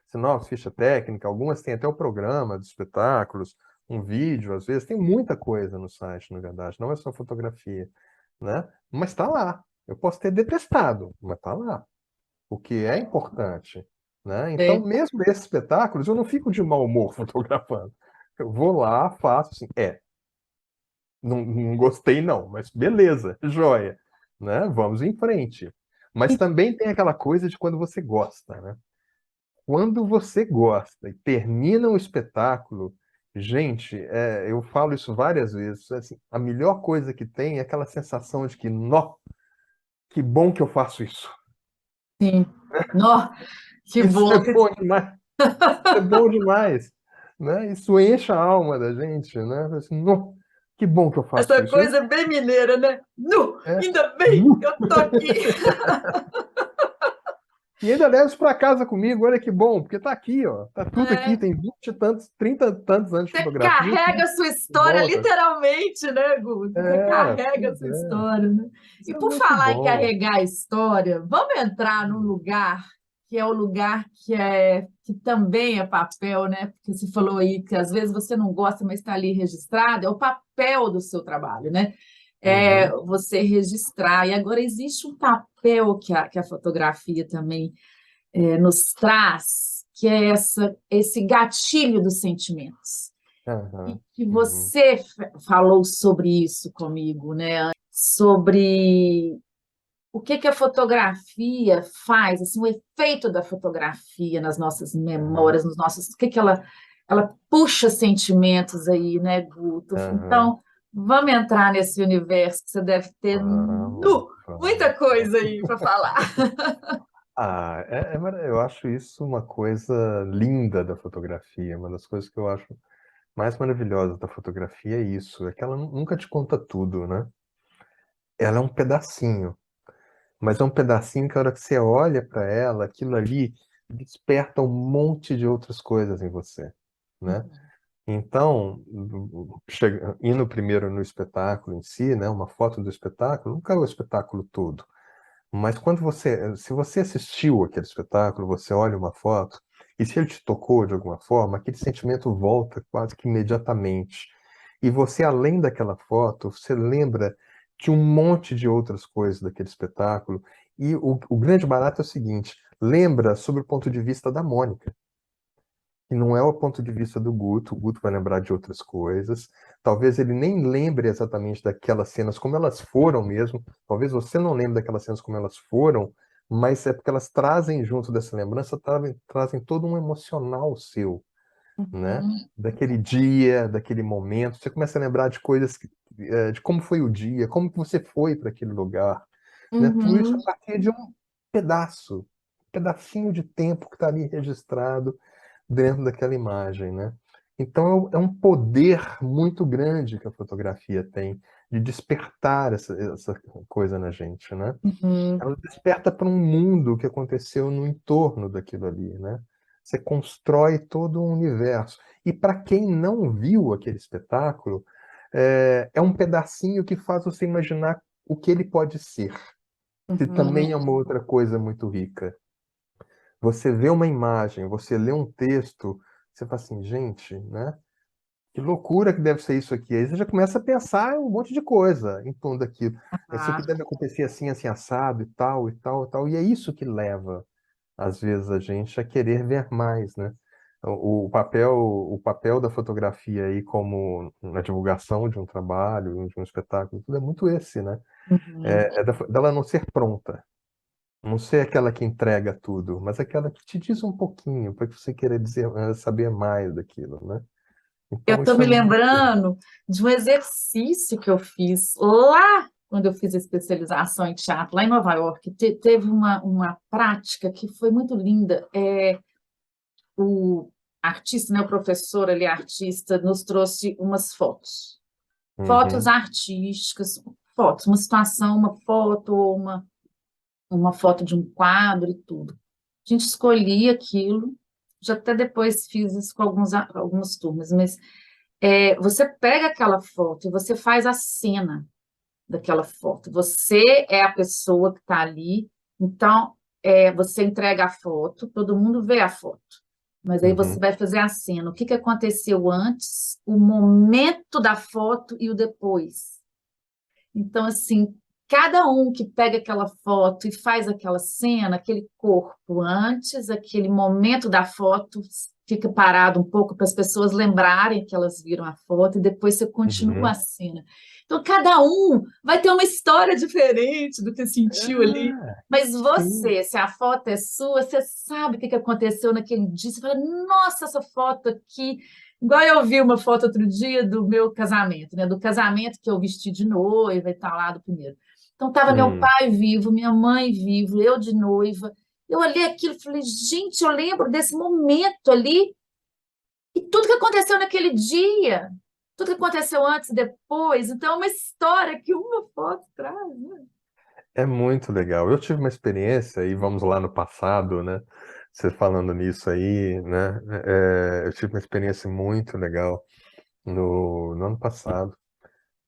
Sinopse, ficha técnica, algumas têm até o programa dos espetáculos, um vídeo, às vezes, tem muita coisa no site, na verdade, não é só fotografia, né? Mas está lá. Eu posso ter detestado, mas está lá, o que é importante, né? Então, É. mesmo esses espetáculos, eu não fico de mau humor fotografando. Eu vou lá, faço assim, não gostei não, mas beleza, joia, né? Vamos em frente. Mas também tem aquela coisa de quando você gosta, né? Quando você gosta e termina o espetáculo, gente, eu falo isso várias vezes, assim, a melhor coisa que tem é aquela sensação de que, nó, que bom que eu faço isso. Sim. Nó, que Isso é bom. bom demais, é bom demais, né? Isso enche a alma da gente, né? Assim, nó, que bom que eu faço Essa isso. coisa bem mineira, né? Nu, É, ainda bem, nu. eu tô aqui. E ainda leva isso para casa comigo, olha que bom, porque tá aqui, ó, tá tudo aqui, É. tem 20 e tantos, 30 e tantos anos de Você fotografia, carrega tudo a sua de história volta. literalmente, né, Guto? Você carrega a Pois sua é. história, né? Isso E é por muito falar em bom. carregar a história, vamos entrar num lugar que é o lugar que também é papel, né? Porque você falou aí que às vezes você não gosta, mas está ali registrado, é o papel do seu trabalho, né? É Uhum. você registrar. E agora existe um papel que a fotografia também nos traz, que é esse gatilho dos sentimentos. E Aham. que Uhum. você falou sobre isso comigo, né? Sobre o que que a fotografia faz, assim, o efeito da fotografia nas nossas Aham. memórias, nos nossos, o que que ela puxa sentimentos aí, né, Guto? Aham. Então, vamos entrar nesse universo que você deve ter Vamos, muita vamos. coisa aí para falar. Eu acho isso uma coisa linda da fotografia. Uma das coisas que eu acho mais maravilhosas da fotografia é isso, é que ela nunca te conta tudo, né? Ela é um pedacinho, mas é um pedacinho que a hora que você olha para ela, aquilo ali desperta um monte de outras coisas em você, né? Então, indo primeiro no espetáculo em si, né? Uma foto do espetáculo, nunca é o espetáculo todo. Mas se você assistiu aquele espetáculo, você olha uma foto, e se ele te tocou de alguma forma, aquele sentimento volta quase que imediatamente. E você, além daquela foto, você lembra de um monte de outras coisas daquele espetáculo. E o grande barato é o seguinte: lembra sobre o ponto de vista da Mônica. E não é o ponto de vista do Guto, o Guto vai lembrar de outras coisas. Talvez ele nem lembre exatamente daquelas cenas como elas foram mesmo. Talvez você não lembre daquelas cenas como elas foram, mas é porque elas trazem junto dessa lembrança, trazem todo um emocional seu, né? Uhum, Daquele dia, daquele momento. Você começa a lembrar de coisas, de como foi o dia, como que você foi para aquele lugar, né? Tudo isso a uhum, partir de um pedacinho de tempo que está ali registrado dentro daquela imagem, né? Então é um poder muito grande que a fotografia tem de despertar essa coisa na gente, né? uhum, Ela desperta para um mundo que aconteceu no entorno daquilo ali, né? Você constrói todo um universo. E para quem não viu aquele espetáculo, é um pedacinho que faz você imaginar o que ele pode ser, que também é uhum. uma outra coisa muito rica. Você vê uma imagem, você lê um texto, você fala assim, gente, né? Que loucura que deve ser isso aqui. Aí você já começa a pensar em um monte de coisa em torno daquilo. Isso aqui Ah, deve acontecer assim, assim, assado e tal, e tal, e tal. E é isso que leva, às vezes, a gente a querer ver mais, né? O papel da fotografia aí como na divulgação de um trabalho, de um espetáculo, tudo é muito esse, né? uhum. Dela não ser pronta. Não ser aquela que entrega tudo, mas aquela que te diz um pouquinho, para você querer dizer, saber mais daquilo, né? Eu Então estou isso é me muito. lembrando de um exercício que eu fiz lá quando eu fiz a especialização em teatro, lá em Nova York. Teve uma prática que foi muito linda. O artista, né, o professor ali, artista, nos trouxe umas fotos. Fotos Uhum, artísticas, fotos, uma situação, uma foto, ou uma foto de um quadro e tudo. A gente escolhia aquilo, já até depois fiz isso com algumas turmas, mas você pega aquela foto e você faz a cena daquela foto. Você é a pessoa que está ali, então você entrega a foto, todo mundo vê a foto. Mas aí você uhum, vai fazer a cena. O que que aconteceu antes, o momento da foto e o depois. Então, assim, cada um que pega aquela foto e faz aquela cena, aquele corpo antes, aquele momento da foto, fica parado um pouco para as pessoas lembrarem que elas viram a foto e depois você continua a uhum. cena. Então, cada um vai ter uma história diferente do que sentiu ali. Ah, Mas sim. você, se a foto é sua, você sabe o que aconteceu naquele dia. Você fala, nossa, essa foto aqui. Igual eu vi uma foto outro dia do meu casamento, né? Do casamento que eu vesti de noiva e tal, lá do primeiro. Então, estava meu Hum. pai vivo, minha mãe vivo, eu de noiva. Eu olhei aquilo e falei, gente, eu lembro desse momento ali e tudo que aconteceu naquele dia, tudo que aconteceu antes e depois. Então, é uma história que uma foto traz, né? É muito legal. Eu tive uma experiência, e vamos lá no passado, né? Você falando nisso aí, né? Eu tive uma experiência muito legal no ano passado.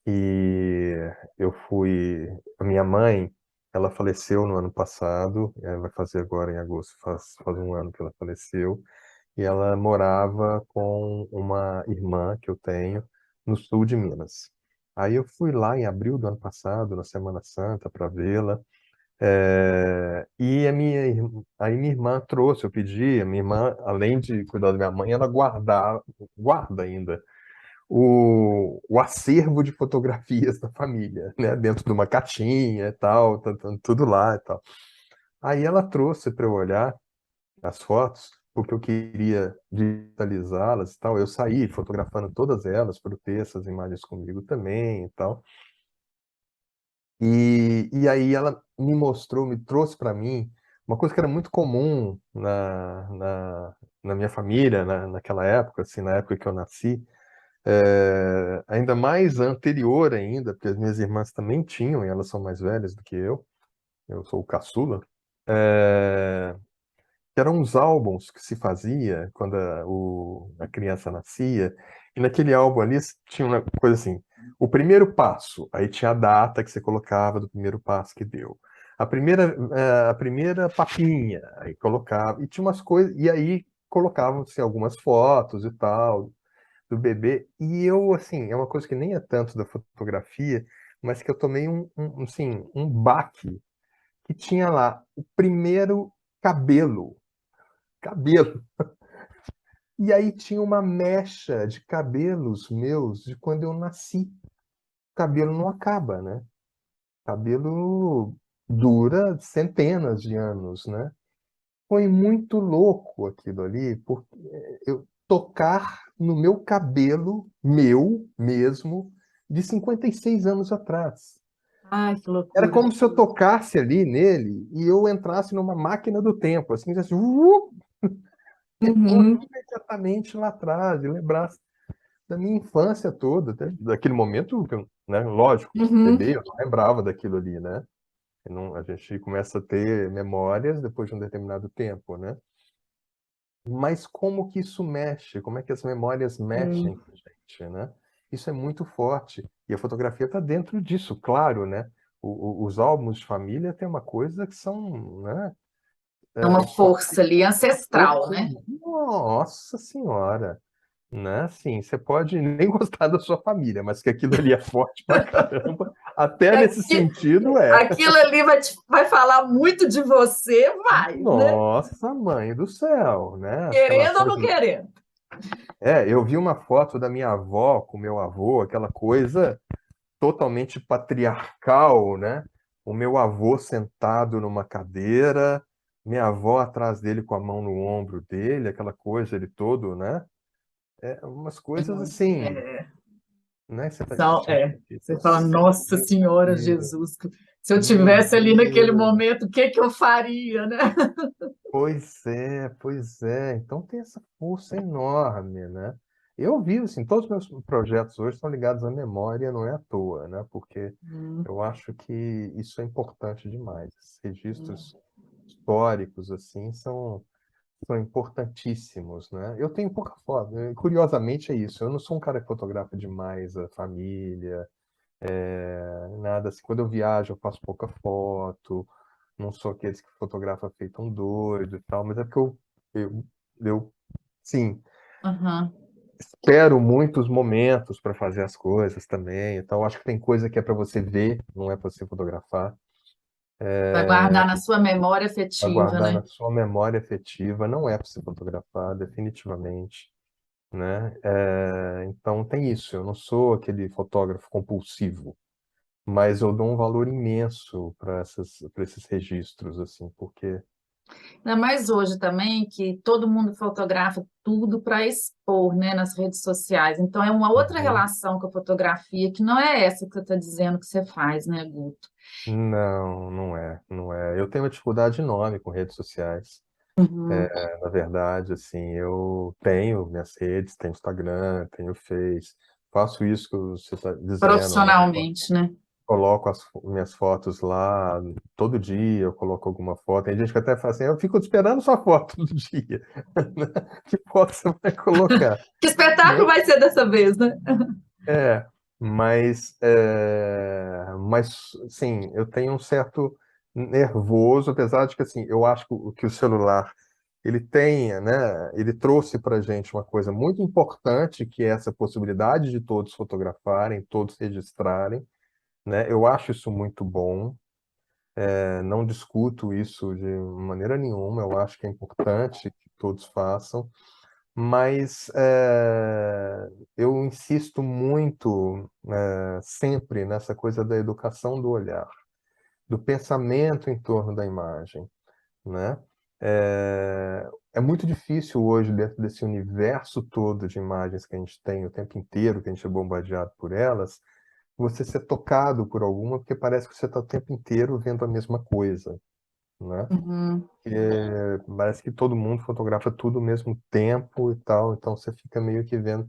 E eu fui. A minha mãe. Ela faleceu no ano passado, vai fazer agora em agosto, faz um ano que ela faleceu, e ela morava com uma irmã que eu tenho no sul de Minas. Aí eu fui lá em abril do ano passado, na Semana Santa, para vê-la. E aí minha irmã trouxe, eu pedi, a minha irmã, além de cuidar da minha mãe, ela guarda ainda o acervo de fotografias da família, né? Dentro de uma caixinha e tal, tudo lá e tal. Aí ela trouxe para eu olhar as fotos, porque eu queria digitalizá-las e tal. Eu saí fotografando todas elas para eu ter essas imagens comigo também e tal. E aí ela me mostrou, me trouxe para mim uma coisa que era muito comum na minha família, naquela época, assim, na época que eu nasci, ainda mais anterior ainda, porque as minhas irmãs também tinham, e elas são mais velhas do que eu sou o caçula, é, que eram uns álbuns que se fazia quando a criança nascia, e naquele álbum ali tinha uma coisa assim, o primeiro passo, aí tinha a data que você colocava do primeiro passo que deu. A primeira papinha, aí colocava, e tinha umas coisas, e aí colocavam-se algumas fotos e tal, do bebê, e eu, assim, é uma coisa que nem é tanto da fotografia, mas que eu tomei assim, um baque, que tinha lá o primeiro cabelo. E aí tinha uma mecha de cabelos meus de quando eu nasci. O cabelo não acaba, né? O cabelo dura centenas de anos, né? Foi muito louco aquilo ali, porque eu tocar no meu cabelo, meu mesmo, de 56 anos atrás. Ai, que Era loucura. como se eu tocasse ali nele e eu entrasse numa máquina do tempo, assim, assim, retorno Uhum, imediatamente lá atrás, e lembrasse da minha infância toda, daquele momento, né? Lógico, uhum. bebê, eu não lembrava daquilo ali, né? A gente começa a ter memórias depois de um determinado tempo, né? Mas como que isso mexe? Como é que as memórias mexem Sim. com a gente, né? Isso é muito forte. E a fotografia está dentro disso, claro, né? Os álbuns de família tem uma coisa que são, né? É uma Forte, força ali ancestral, força, né? nossa senhora, né? Assim, você pode nem gostar da sua família, mas que aquilo ali é forte pra caramba, até nesse Aqui- sentido é. Aquilo ali vai falar muito de você, vai, né? Nossa, mãe do céu, né? Aquela Querendo ou não coisa. querendo. Eu vi uma foto da minha avó com meu avô, aquela coisa totalmente patriarcal, né? O meu avô sentado numa cadeira, minha avó atrás dele com a mão no ombro dele, aquela coisa, ele todo, né? Umas coisas assim, É, né? Você fala, gente você do fala, céu, Nossa Senhora Deus, Jesus, se eu meu tivesse ali naquele Deus. momento, o que que eu faria, né? Pois é, pois é. Então tem essa força enorme, né? Eu vivo assim, todos os meus projetos hoje estão ligados à memória, não é à toa, né? Porque Hum, eu acho que isso é importante demais. Esses hum, registros históricos, assim, são importantíssimos, né? Eu tenho pouca foto. Curiosamente é isso. Eu não sou um cara que fotografa demais a família, nada assim. Quando eu viajo, eu faço pouca foto. Não sou aqueles que fotografa feito um doido e tal, mas é porque eu sim, aham. espero muitos momentos para fazer as coisas também. Então, acho que tem coisa que é para você ver, não é para você fotografar. Vai guardar na sua memória Para afetiva, guardar né? na sua memória afetiva, não é para você fotografar, definitivamente, né? Então, tem isso. Eu não sou aquele fotógrafo compulsivo, mas eu dou um valor imenso para esses registros, assim, porque Ainda mais hoje também, que todo mundo fotografa tudo para expor, né, nas redes sociais. Então, é uma outra Uhum. relação com a fotografia, que não é essa que você está dizendo que você faz, né, Guto? Não, não é, não é. Eu tenho uma dificuldade enorme com redes sociais. Uhum. Na verdade, assim, eu tenho minhas redes, tenho Instagram, tenho Face, faço isso que você está dizendo, né? Profissionalmente, né? Coloco as minhas fotos lá todo dia, eu coloco alguma foto. Tem gente que até fala assim, eu fico esperando sua foto todo dia. Que foto você vai colocar? Que espetáculo Né? vai ser dessa vez, né? É, mas sim, eu tenho um certo. nervoso, apesar de que assim, eu acho que o celular ele tenha, né, ele trouxe para a gente uma coisa muito importante, que é essa possibilidade de todos fotografarem, todos registrarem, né? Eu acho isso muito bom. Não discuto isso de maneira nenhuma. Eu acho que é importante que todos façam, mas eu insisto muito, sempre nessa coisa da educação do olhar, do pensamento em torno da imagem, né? É muito difícil hoje, dentro desse universo todo de imagens que a gente tem o tempo inteiro, que a gente é bombardeado por elas, você ser tocado por alguma, porque parece que você está o tempo inteiro vendo a mesma coisa, né? Uhum, Parece que todo mundo fotografa tudo ao mesmo tempo e tal, então você fica meio que vendo.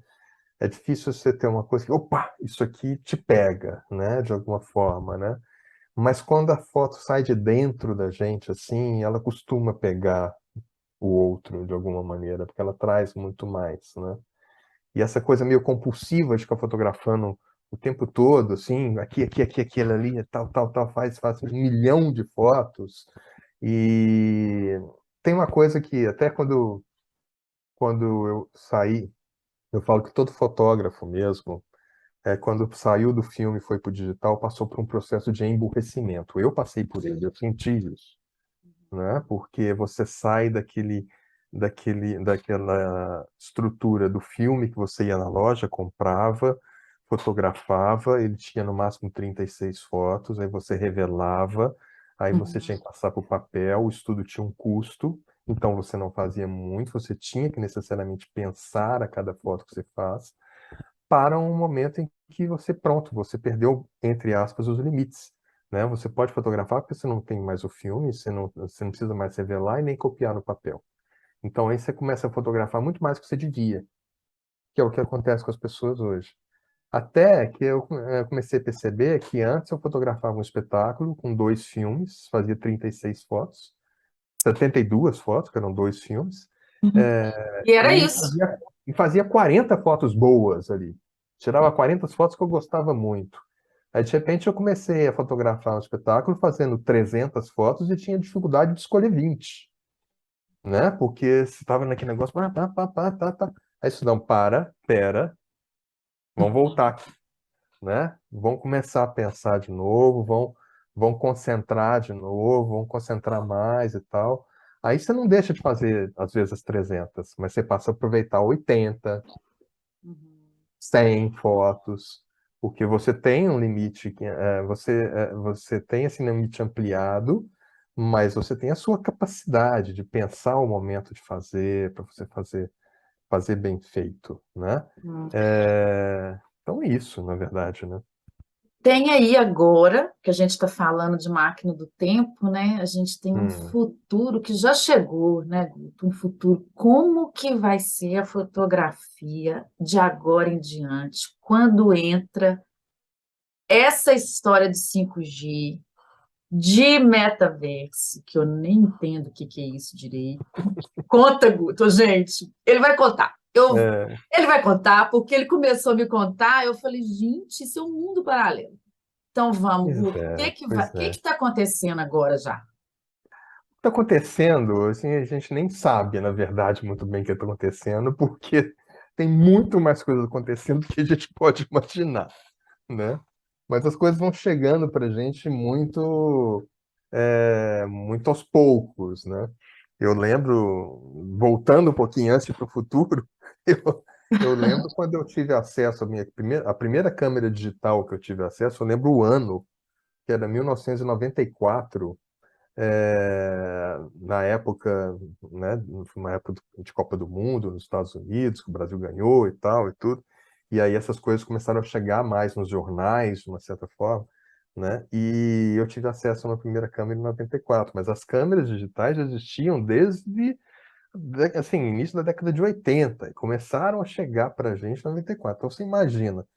É difícil você ter uma coisa que, opa, isso aqui te pega, né? De alguma forma, né? Mas quando a foto sai de dentro da gente, assim, ela costuma pegar o outro de alguma maneira, porque ela traz muito mais, né? E essa coisa meio compulsiva de ficar fotografando o tempo todo, assim, aqui, aquilo ali, tal, faz 1 milhão de fotos. E tem uma coisa que até quando eu saí, eu falo que todo fotógrafo mesmo, quando saiu do filme e foi para o digital, passou por um processo de emburrecimento. Eu passei por ele, eu senti isso, né? Porque você sai daquela estrutura do filme que você ia na loja, comprava, fotografava, ele tinha no máximo 36 fotos, aí você revelava, aí você uhum, tinha que passar para o papel, o estudo tinha um custo, então você não fazia muito, você tinha que necessariamente pensar a cada foto que você faz, para um momento em que você, pronto, você perdeu, entre aspas, os limites, né? Você pode fotografar porque você não tem mais o filme, você não precisa mais revelar e nem copiar no papel. Então aí você começa a fotografar muito mais do que você devia, que é o que acontece com as pessoas hoje. Até que eu comecei a perceber que antes eu fotografava um espetáculo com 2 filmes, fazia 36 fotos, 72 fotos, que eram 2 filmes, uhum. é, E era e isso. fazia 40 fotos boas ali. Tirava 40 fotos que eu gostava muito. Aí, de repente, eu comecei a fotografar um espetáculo fazendo 300 fotos e tinha dificuldade de escolher 20, né? Porque você estava naquele negócio, pá. Aí isso não, pera, vamos voltar aqui, né? Vão começar a pensar de novo, vão concentrar de novo, vão concentrar mais e tal. Aí você não deixa de fazer, às vezes, as 300, mas você passa a aproveitar 80, Uhum. 100 fotos, porque você tem um limite, você tem esse limite ampliado, mas você tem a sua capacidade de pensar o momento de fazer, para você fazer bem feito, né? Uhum. Então é isso, na verdade, né? Tem aí agora, que a gente está falando de máquina do tempo, né? A gente tem um Hum, futuro que já chegou, né, Guto? Um futuro. Como que vai ser a fotografia de agora em diante, quando entra essa história de 5G, de metaverso, que eu nem entendo o que que é isso direito. Conta, Guto, gente. Ele vai contar. é, Ele vai contar, porque ele começou a me contar, eu falei, gente, isso é um mundo paralelo. Então vamos, pois Guto. O que é, que vai, pois o que é. que está acontecendo agora já? Está acontecendo, assim, a gente nem sabe, na verdade, muito bem o que está acontecendo, porque tem muito mais coisas acontecendo do que a gente pode imaginar, né? Mas as coisas vão chegando para a gente muito aos poucos, né? Eu lembro, voltando um pouquinho antes para o futuro, eu lembro quando eu tive acesso a primeira câmera digital que eu tive acesso, eu lembro o ano, que era 1994, na época, né, foi uma época de Copa do Mundo nos Estados Unidos, que o Brasil ganhou e tal e tudo. E aí essas coisas começaram a chegar mais nos jornais, de uma certa forma, né? E eu tive acesso a uma primeira câmera em 94, mas as câmeras digitais já existiam desde, assim, início da década de 80 e começaram a chegar para a gente em 94. Então você imagina,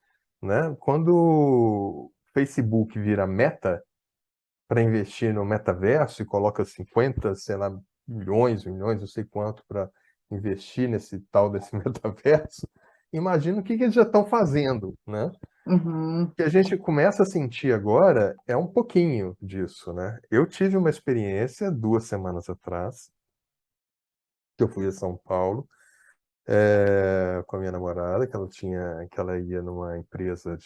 né? Quando o Facebook vira Meta, para investir no metaverso e coloca 50, sei lá, milhões, não sei quanto, para investir nesse tal desse metaverso, imagina o que eles já estão fazendo, né? Uhum. O que a gente começa a sentir agora é um pouquinho disso, né? Eu tive uma experiência 2 semanas atrás, que eu fui a São Paulo, com a minha namorada, que ela ia numa empresa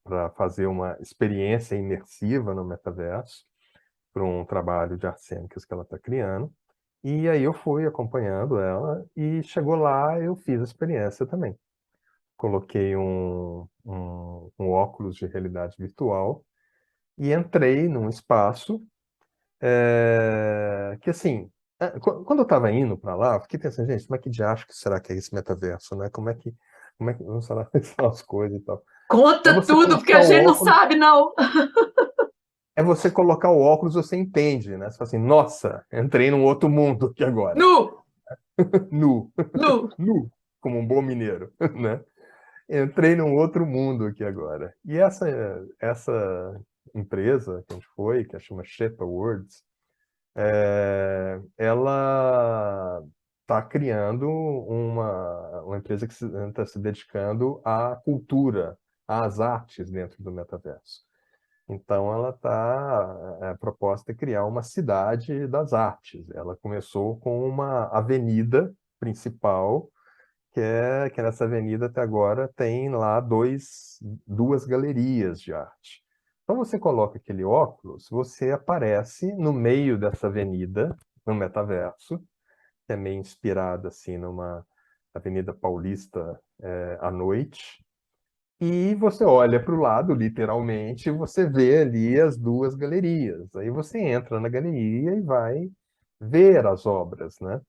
para fazer uma experiência imersiva no metaverso, para um trabalho de artes cênicas que ela está criando. E aí eu fui acompanhando ela e chegou lá, eu fiz a experiência também. Coloquei um óculos de realidade virtual e entrei num espaço que, assim, quando eu estava indo para lá, eu fiquei pensando, gente, como é que diacho que será que é esse metaverso, né? Como é que não será que são as coisas e tal? É Conta você tudo, porque a colocar o gente não óculos, sabe, não. você entende, né? Você fala assim, nossa, entrei num outro mundo aqui agora. Nu, Nu, nu. nu, como um bom mineiro, né? Entrei num outro mundo aqui agora. E essa empresa que a gente foi, que chama Shepa Words, ela está criando uma empresa que está se dedicando à cultura, às artes dentro do metaverso. Então, ela está proposta é criar uma cidade das artes. Ela começou com uma avenida principal, que nessa avenida até agora tem lá duas galerias de arte. Então você coloca aquele óculos, você aparece no meio dessa avenida, no metaverso, que é meio inspirada assim numa Avenida Paulista à noite, e você olha para o lado, literalmente, você vê ali as duas galerias. Aí você entra na galeria e vai ver as obras, né?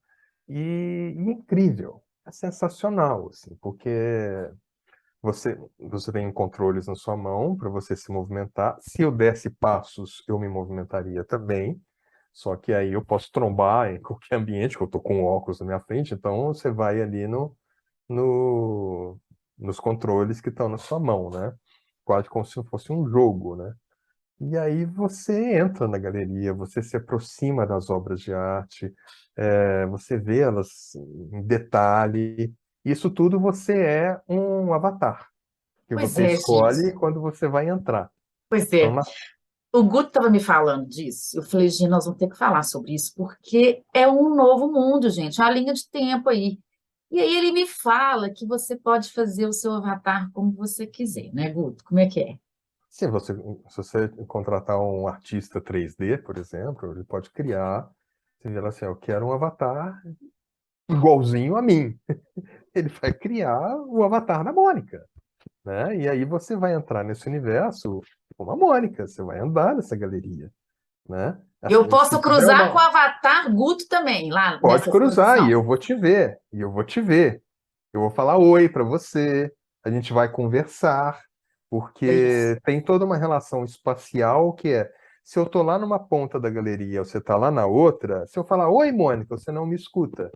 E é incrível, é sensacional, assim, porque você tem controles na sua mão para você se movimentar. Se eu desse passos, eu me movimentaria também. Só que aí eu posso trombar em qualquer ambiente, que eu estou com óculos na minha frente, então você vai ali no, nos controles que estão na sua mão, né? Quase como se fosse um jogo, né? E aí você entra na galeria, você se aproxima das obras de arte, você vê elas em detalhe. Isso tudo você é um avatar, que Pois você é, gente. escolhe quando você vai entrar. Pois Então, é. O Guto estava me falando disso. Eu falei, gente, nós vamos ter que falar sobre isso, porque é um novo mundo, gente, é a linha de tempo aí. E aí ele me fala que você pode fazer o seu avatar como você quiser, né, Guto? Como é que é? se você contratar um artista 3D, por exemplo, ele pode criar, você vê lá assim, eu quero um avatar igualzinho a mim. Ele vai criar o avatar da Mônica, né? E aí você vai entrar nesse universo como a Mônica, você vai andar nessa galeria, né? Eu Assim, se posso tiver cruzar com o uma, avatar Guto também, lá pode nessa cruzar e exposição. eu vou te ver, e eu vou te ver. Eu vou falar oi para você, a gente vai conversar, Isso. porque tem toda uma relação espacial que é, se eu tô lá numa ponta da galeria, você tá lá na outra, se eu falar oi, Mônica, você não me escuta,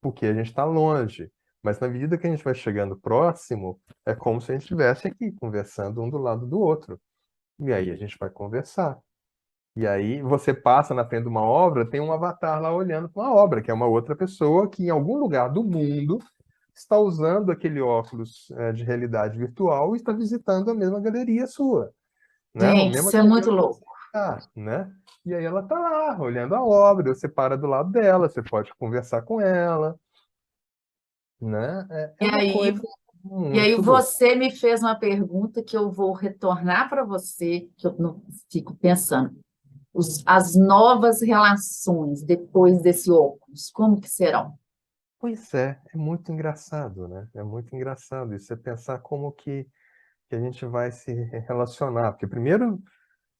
porque a gente está longe. Mas na medida que a gente vai chegando próximo, é como se a gente estivesse aqui conversando um do lado do outro. E aí a gente vai conversar. E aí você passa na frente de uma obra, tem um avatar lá olhando para uma obra, que é uma outra pessoa que em algum lugar do mundo está usando aquele óculos de realidade virtual e está visitando a mesma galeria sua, né? A Gente, mesma isso é galeria muito onde você louco. está, né? E aí ela está lá olhando a obra, você para do lado dela, você pode conversar com ela, né? É E uma aí, coisa e aí muito louca. você me fez uma pergunta que eu vou retornar para você, que eu não fico pensando. As novas relações depois desse óculos, como que serão? Pois é muito engraçado, né? É muito engraçado. E você pensar como que a gente vai se relacionar. Porque, primeiro,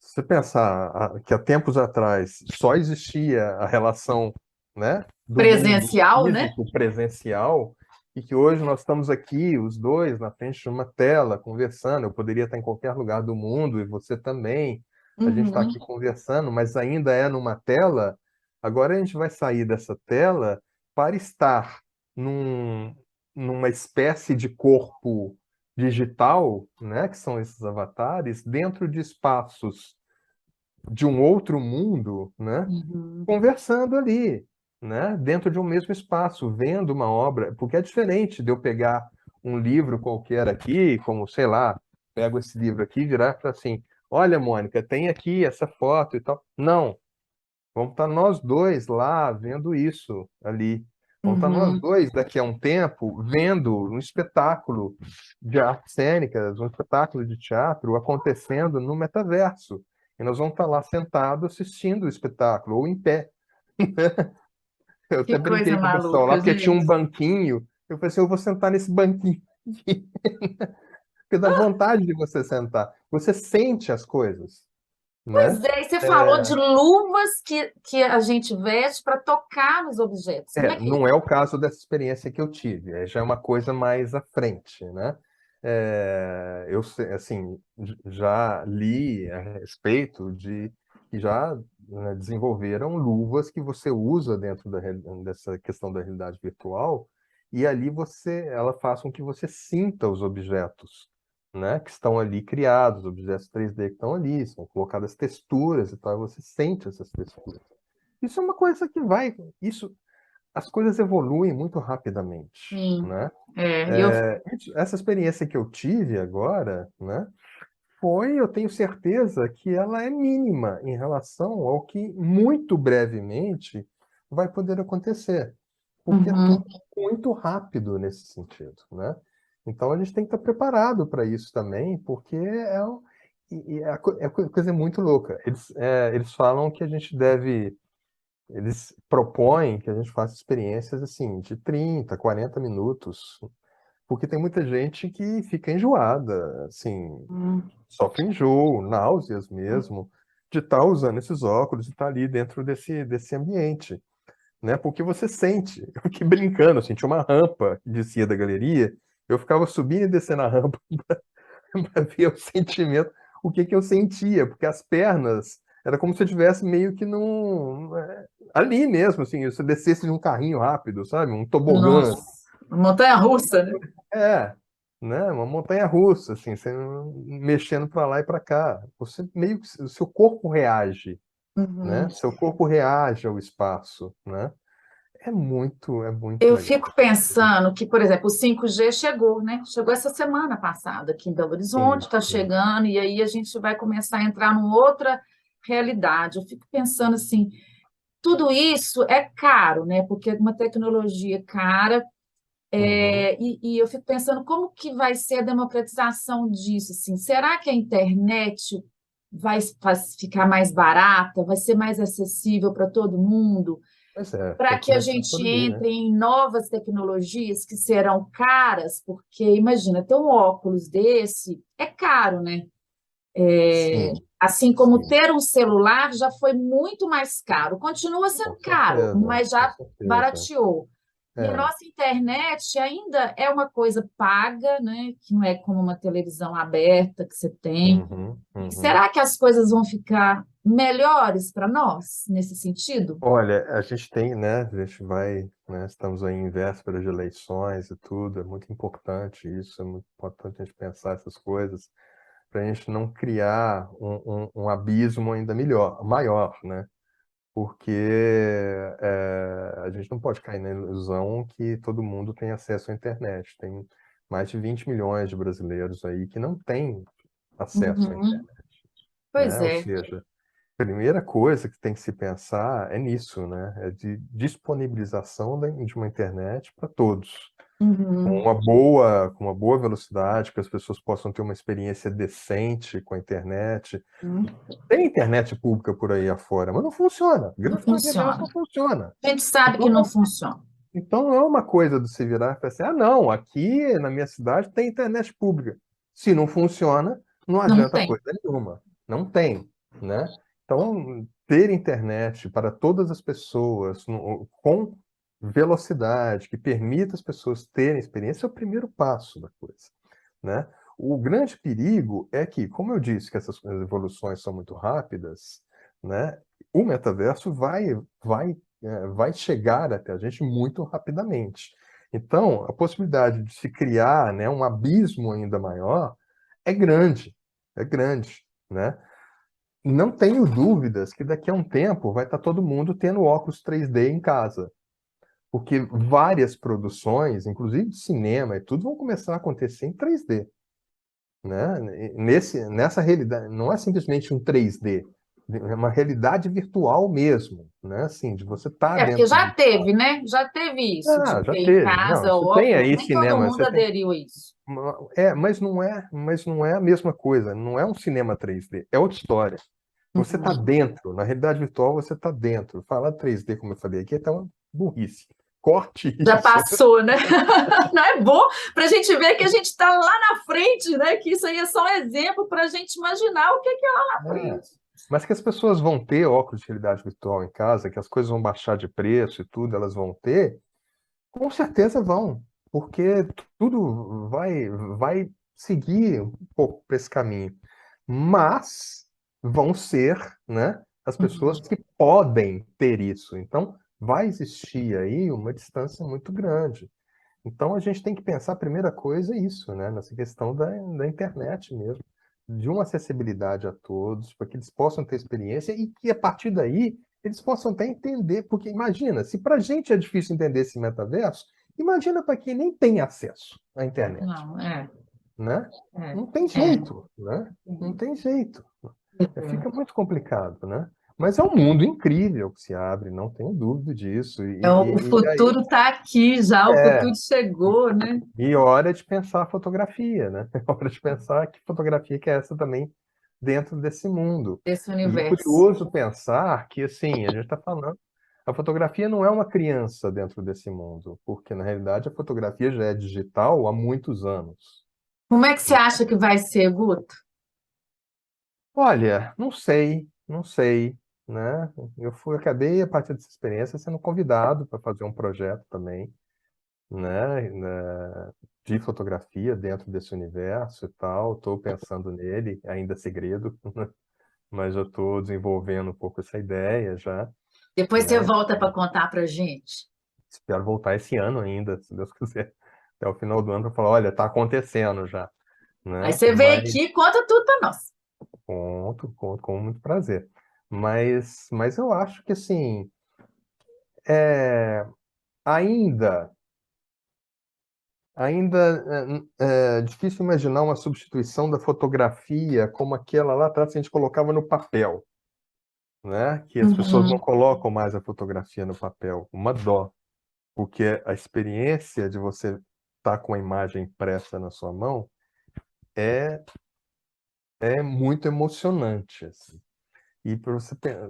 se você pensar que há tempos atrás só existia a relação, né, do mundo Presencial, né? físico presencial, e que hoje nós estamos aqui, os dois, na frente de uma tela, conversando. Eu poderia estar em qualquer lugar do mundo, e você também. A gente está Uhum. aqui conversando, mas ainda é numa tela. Agora a gente vai sair dessa tela para estar num, numa espécie de corpo digital, né, que são esses avatares, dentro de espaços de um outro mundo, né, Uhum. conversando ali, né, dentro de um mesmo espaço, vendo uma obra, porque é diferente de eu pegar um livro qualquer aqui, como, sei lá, pego esse livro aqui e virar para assim, olha, Mônica, tem aqui essa foto e tal. Não, vamos estar nós dois lá vendo isso ali. Vamos estar nós Uhum. dois daqui a um tempo vendo um espetáculo de artes cênicas, um espetáculo de teatro acontecendo no metaverso. E nós vamos estar lá sentados assistindo o espetáculo, ou em pé. Eu Que até coisa brinquei com o pessoal lá, maluca, porque tinha um gente. banquinho. Eu falei assim, eu vou sentar nesse banquinho aqui. Porque dá vontade de você sentar. Você sente as coisas, né? Pois é, e você falou de É, luvas que a gente veste para tocar nos objetos. Como é que. não é o caso dessa experiência que eu tive. Já é uma coisa mais à frente, né? Assim, já li a respeito de que já, né, desenvolveram luvas que você usa dentro dessa questão da realidade virtual e ali ela faz com que você sinta os objetos, né, que estão ali criados, os objetos 3D que estão ali, são colocadas texturas e tal, e você sente essas texturas. Isso é uma coisa que isso, as coisas evoluem muito rapidamente, Sim, né? eu. Essa experiência que eu tive agora, né, eu tenho certeza que ela é mínima em relação ao que muito brevemente vai poder acontecer, porque é tudo Uhum. muito rápido nesse sentido, né? Então a gente tem que estar preparado para isso também, porque coisa muito louca. Eles falam que a gente deve eles propõem que a gente faça experiências assim de 30, 40 minutos, porque tem muita gente que fica enjoada, assim, Hum. sofre enjoo, náuseas mesmo, de estar usando esses óculos e estar ali dentro desse ambiente, né? Porque você sente, eu fiquei brincando, assim, tinha uma rampa que descia da galeria, eu ficava subindo e descendo a rampa para ver o sentimento, o que que eu sentia, porque as pernas era como se eu estivesse meio que ali mesmo, assim, você descesse de um carrinho rápido, sabe? Um tobogã. Nossa, montanha-russa, né? É, né? Uma montanha-russa, assim, você mexendo para lá e para cá. Você meio que o seu corpo reage, né? Uhum. Seu corpo reage ao espaço, né? É muito Eu legal. fico pensando que, por exemplo, o 5G chegou, né? Chegou essa semana passada aqui em Belo Horizonte, Sim, está sim. chegando, e aí a gente vai começar a entrar numa outra realidade. Eu fico pensando assim, tudo isso é caro, né? Porque é uma tecnologia cara, Uhum. e eu fico pensando como que vai ser a democratização disso, assim. Será que a internet ficar mais barata, vai ser mais acessível para todo mundo? Pois é, Para tem que que a começar gente por aí, né? entre em novas tecnologias que serão caras, porque imagina, ter um óculos desse é caro, né? Sim, Assim como sim. ter um celular já foi muito mais caro. Continua sendo caro, mas Com já certeza. barateou. E a É. nossa internet ainda é uma coisa paga, né? Que não é como uma televisão aberta que você tem. Uhum, E uhum. será que as coisas vão ficar melhores para nós nesse sentido? Olha, a gente tem, né? A gente vai, né? Estamos aí em véspera de eleições e tudo. É muito importante isso. É muito importante a gente pensar essas coisas para a gente não criar um abismo ainda maior, né? Porque a gente não pode cair na ilusão que todo mundo tem acesso à internet. Tem mais de 20 milhões de brasileiros aí que não têm acesso à internet, Uhum. Pois né? Ou é. seja, primeira coisa que tem que se pensar é nisso, né? É de disponibilização de uma internet para todos, Uhum. com uma boa velocidade, que as pessoas possam ter uma experiência decente com a internet. Tem internet pública por aí afora, mas não funciona. A Não grande maioria delas funciona. não funciona. A gente sabe que Então, não funciona. então não é uma coisa de se virar e falar assim, ah, não, aqui na minha cidade tem internet pública. Se não funciona, não Não adianta tem. coisa nenhuma. Não tem, né? Então, ter internet para todas as pessoas com velocidade, que permita as pessoas terem experiência, é o primeiro passo da coisa, né? O grande perigo é que, como eu disse, que essas evoluções são muito rápidas, né? O metaverso vai chegar até a gente muito rapidamente. Então, a possibilidade de se criar, né, um abismo ainda maior é grande, né? Não tenho dúvidas que daqui a um tempo vai estar todo mundo tendo óculos 3D em casa, porque várias produções, inclusive de cinema e tudo, vão começar a acontecer em 3D, né? Nessa realidade, não é simplesmente um 3D, é uma realidade virtual mesmo, né? Assim, de você estar É, porque dentro já de... teve, né? Já teve isso, de Ah, já ter em teve. Não, casa você tem óculos, aí nem todo cinema, mundo você tem... aderiu a isso. Mas não é a mesma coisa, não é um cinema 3D, é outra história. Você está Uhum. dentro, na realidade virtual você está dentro. Falar 3D, como eu falei aqui, é até uma burrice. Corte Já isso. passou, né? Não é bom para a gente ver que a gente está lá na frente, né? Que isso aí é só um exemplo para a gente imaginar o que é lá na É. frente. Mas que as pessoas vão ter óculos de realidade virtual em casa, que as coisas vão baixar de preço e tudo, elas vão ter, com certeza vão, porque tudo vai seguir um pouco para esse caminho. Mas vão ser, né, as pessoas Uhum. que podem ter isso. Então, vai existir aí uma distância muito grande. Então, a gente tem que pensar, a primeira coisa é isso, né, nessa questão da internet mesmo, de uma acessibilidade a todos, para que eles possam ter experiência e que, a partir daí, eles possam até entender. Porque, imagina, se para a gente é difícil entender esse metaverso, imagina para quem nem tem acesso à internet, Não, é, né? é, Não tem é. jeito, né? Não tem jeito. Fica É. muito complicado, né? Mas é um mundo incrível que se abre, não tenho dúvida disso. O E aí, futuro está aqui já, o futuro é, chegou, né? e hora de pensar a fotografia, né? É hora de pensar que fotografia que é essa também dentro desse mundo. Esse E é universo. curioso pensar que, assim, a gente está falando, a fotografia não é uma criança dentro desse mundo, porque, na realidade, a fotografia já é digital há muitos anos. Como é que você acha que vai ser, Guto? Olha, não sei, né? Acabei, a partir dessa experiência, sendo convidado para fazer um projeto também, de fotografia dentro desse universo e tal. Estou pensando nele, ainda é segredo, mas eu estou desenvolvendo um pouco essa ideia já, Depois você né? volta para contar para gente. Espero voltar esse ano ainda, se Deus quiser, até o final do ano para falar, olha, está acontecendo já, Aí né? você vem Mas aqui e conta tudo para nós. conto com muito prazer. Mas eu acho que assim, é, ainda Ainda é difícil imaginar uma substituição da fotografia como aquela lá atrás que a gente colocava no papel, né? Que as pessoas não Uhum. colocam mais a fotografia no papel. Uma dó, porque a experiência de você estar com a imagem impressa na sua mão é, é muito emocionante, assim. E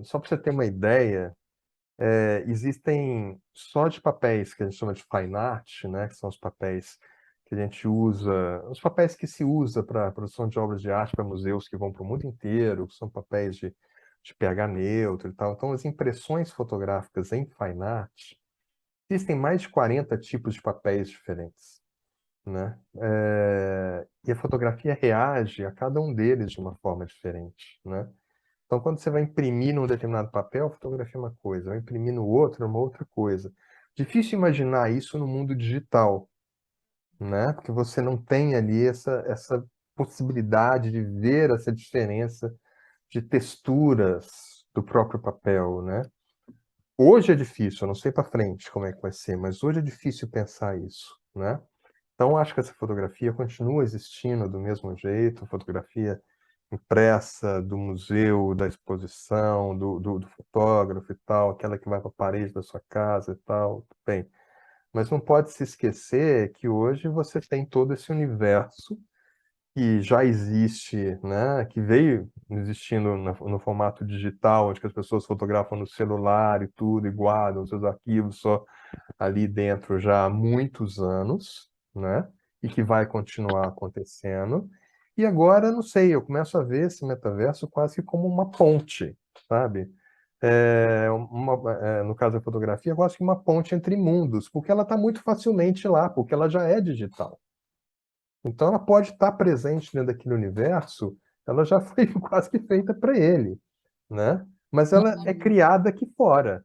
só para você ter uma ideia, existem só de papéis que a gente chama de fine art, né, que são os papéis que a gente usa, os papéis que se usa para produção de obras de arte para museus que vão para o mundo inteiro, que são papéis de pH neutro e tal. Então, as impressões fotográficas em fine art, existem mais de 40 tipos de papéis diferentes, né? E a fotografia reage a cada um deles de uma forma diferente, né? Então, quando você vai imprimir num determinado papel, a fotografia é uma coisa, vai imprimir no outro, é uma outra coisa. Difícil imaginar isso no mundo digital, né? Porque você não tem ali essa possibilidade de ver essa diferença de texturas do próprio papel, né? Hoje é difícil, eu não sei para frente como é que vai ser, mas hoje é difícil pensar isso, né? Então, acho que essa fotografia continua existindo do mesmo jeito, a fotografia impressa do museu, da exposição, do fotógrafo e tal, aquela que vai para a parede da sua casa e tal, bem. Mas não pode se esquecer que hoje você tem todo esse universo que já existe, né? Que veio existindo no formato digital, onde que as pessoas fotografam no celular e tudo, e guardam seus arquivos só ali dentro já há muitos anos, né? E que vai continuar acontecendo. E agora, não sei, eu começo a ver esse metaverso quase que como uma ponte, sabe? No caso da fotografia, quase que uma ponte entre mundos, porque ela está muito facilmente lá, porque ela já é digital. Então, ela pode estar presente dentro daquele universo, ela já foi quase que feita para ele, né? Mas ela é criada aqui fora.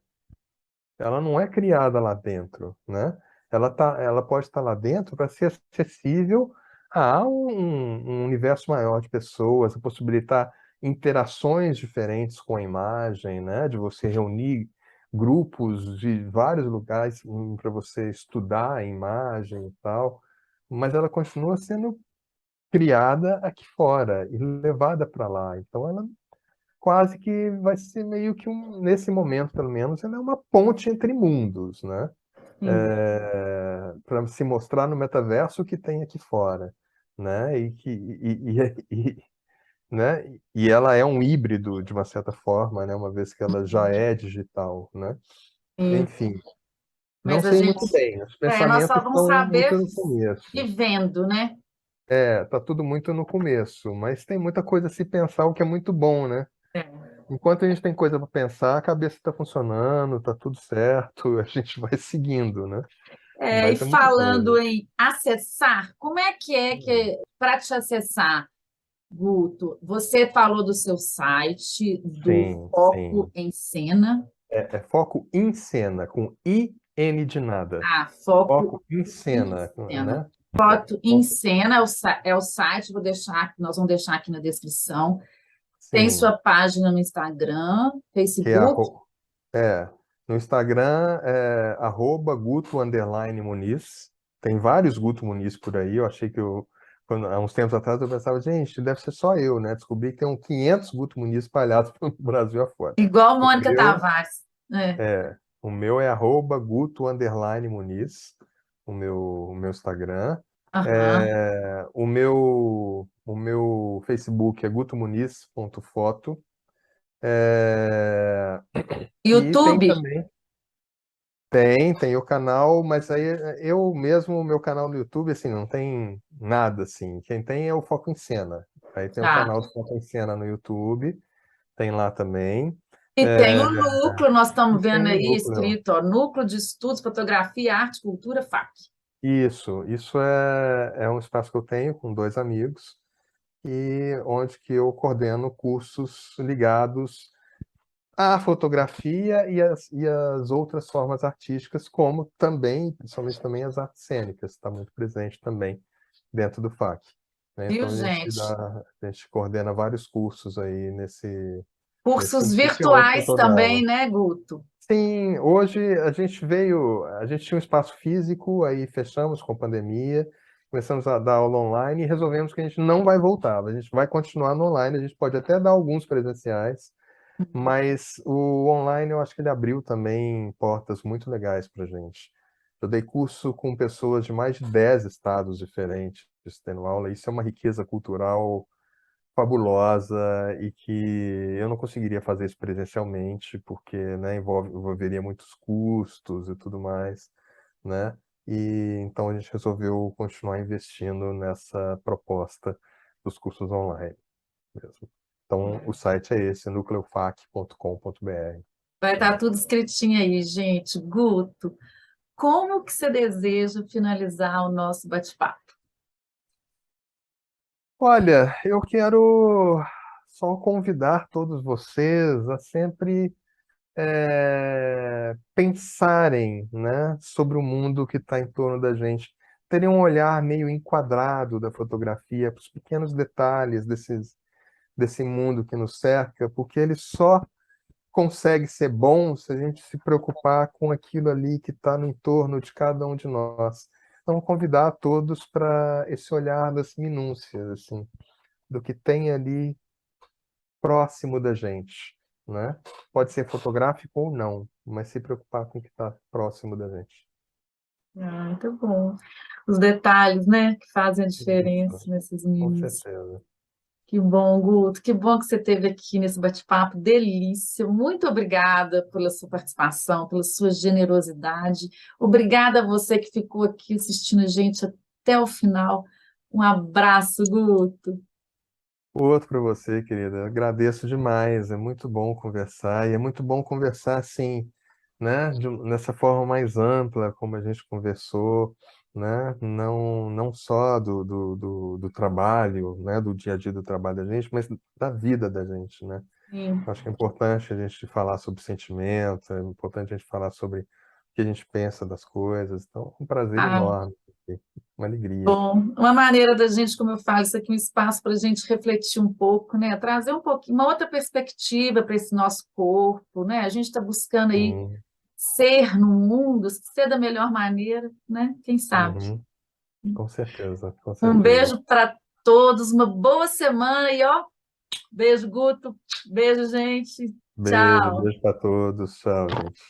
Ela não é criada lá dentro, né? Ela pode estar lá dentro para ser acessível a um universo maior de pessoas, a possibilitar interações diferentes com a imagem, né? De você reunir grupos de vários lugares para você estudar a imagem e tal, mas ela continua sendo criada aqui fora e levada para lá. Então, ela quase que vai ser meio que nesse momento, pelo menos, ela é uma ponte entre mundos, né? Sim. Para se mostrar no metaverso o que tem aqui fora, né? Né? E ela é um híbrido de uma certa forma, né? Uma vez que ela já é digital, né? Sim. Enfim, não Mas a sei gente, muito bem. Os nós só pensamentos vamos estão saber muito no começo. vivendo, né? Tá tudo muito no começo, mas tem muita coisa a se pensar, o que é muito bom, né? É. Enquanto a gente tem coisa para pensar, a cabeça está funcionando, está tudo certo, a gente vai seguindo, né? E Mas é muita falando coisa. em acessar, como é que para te acessar, Guto, você falou do seu site, do Sim, Foco sim. em Cena. É foco em cena, com I-N de nada. Foco Foco em em cena, Cena. né? Foto em Foco, Cena é o site, nós vamos deixar aqui na descrição. Tem sim. sua página no Instagram, Que é, Facebook. é, no Instagram é @Guto Muniz. Tem vários Guto Muniz por aí. Eu achei que há uns tempos atrás eu pensava, gente, deve ser só eu, né? Descobri que tem uns 500 Guto Muniz espalhados pelo Brasil afora. Igual O Mônica meu Tavares. É. o meu é @Guto Muniz, o meu Instagram. Aham. O meu Facebook é gutomuniz.foto. É, e tem YouTube? também. Tem o canal, mas aí eu mesmo, o meu canal no YouTube, assim, não tem nada, assim. Quem tem é o Foco em Cena. Aí tem o Tá. canal do Foco em Cena no YouTube, tem lá também. E tem É, o núcleo, nós e estamos vendo tem o aí núcleo. escrito, ó, Núcleo de Estudos, Fotografia, Arte, Cultura, FAC. Isso é um espaço que eu tenho com dois amigos, e onde que eu coordeno cursos ligados à fotografia e as outras formas artísticas, como também, principalmente também as artes cênicas, está muito presente também dentro do FAC, né? Viu, Então gente? a gente coordena vários cursos aí nesse Cursos sentido, que é outro que eu virtuais estou também, nela. né, Guto? Sim, hoje a gente tinha um espaço físico, aí fechamos com a pandemia, começamos a dar aula online e resolvemos que a gente não vai voltar, a gente vai continuar no online, a gente pode até dar alguns presenciais, mas o online eu acho que ele abriu também portas muito legais para a gente. Eu dei curso com pessoas de mais de 10 estados diferentes tendo aula, isso é uma riqueza cultural fabulosa e que eu não conseguiria fazer isso presencialmente, porque, né, envolveria muitos custos e tudo mais, né? E então a gente resolveu continuar investindo nessa proposta dos cursos online mesmo. Então o site é esse, nucleofac.com.br. Vai estar tudo escritinho aí, gente. Guto, como que você deseja finalizar o nosso bate-papo? Olha, eu quero só convidar todos vocês a sempre pensarem, né, sobre o mundo que está em torno da gente, terem um olhar meio enquadrado da fotografia para os pequenos detalhes desse mundo que nos cerca, porque ele só consegue ser bom se a gente se preocupar com aquilo ali que está no entorno de cada um de nós. Então, convidar a todos para esse olhar das minúcias, assim, do que tem ali próximo da gente, né? Pode ser fotográfico ou não, mas se preocupar com o que está próximo da gente. Muito bom. Os detalhes, né, que fazem a Isso, diferença nesses com mimos. certeza. Que bom, Guto. Que bom que você esteve aqui nesse bate-papo. Delícia. Muito obrigada pela sua participação, pela sua generosidade. Obrigada a você que ficou aqui assistindo a gente até o final. Um abraço, Guto. Outro para você, querida. Agradeço demais. É muito bom conversar e é muito bom conversar assim, né? Nessa forma mais ampla, como a gente conversou, né? Não só do trabalho, né? Do dia a dia do trabalho da gente, mas da vida da gente, né? Sim. Acho que é importante a gente falar sobre sentimentos, é importante a gente falar sobre o que a gente pensa das coisas. Então, é um prazer Ah, enorme. Uma alegria. Bom, uma maneira da gente, como eu falo, isso aqui é um espaço para a gente refletir um pouco, né? Trazer um pouquinho, uma outra perspectiva para esse nosso corpo, né? A gente está buscando aí Sim. ser no mundo, ser da melhor maneira, né? Quem sabe? Uhum. Com certeza, com Um certeza. beijo para todos, uma boa semana e ó, beijo, Guto, beijo, gente, Beijo, tchau. beijo para todos. Tchau, gente.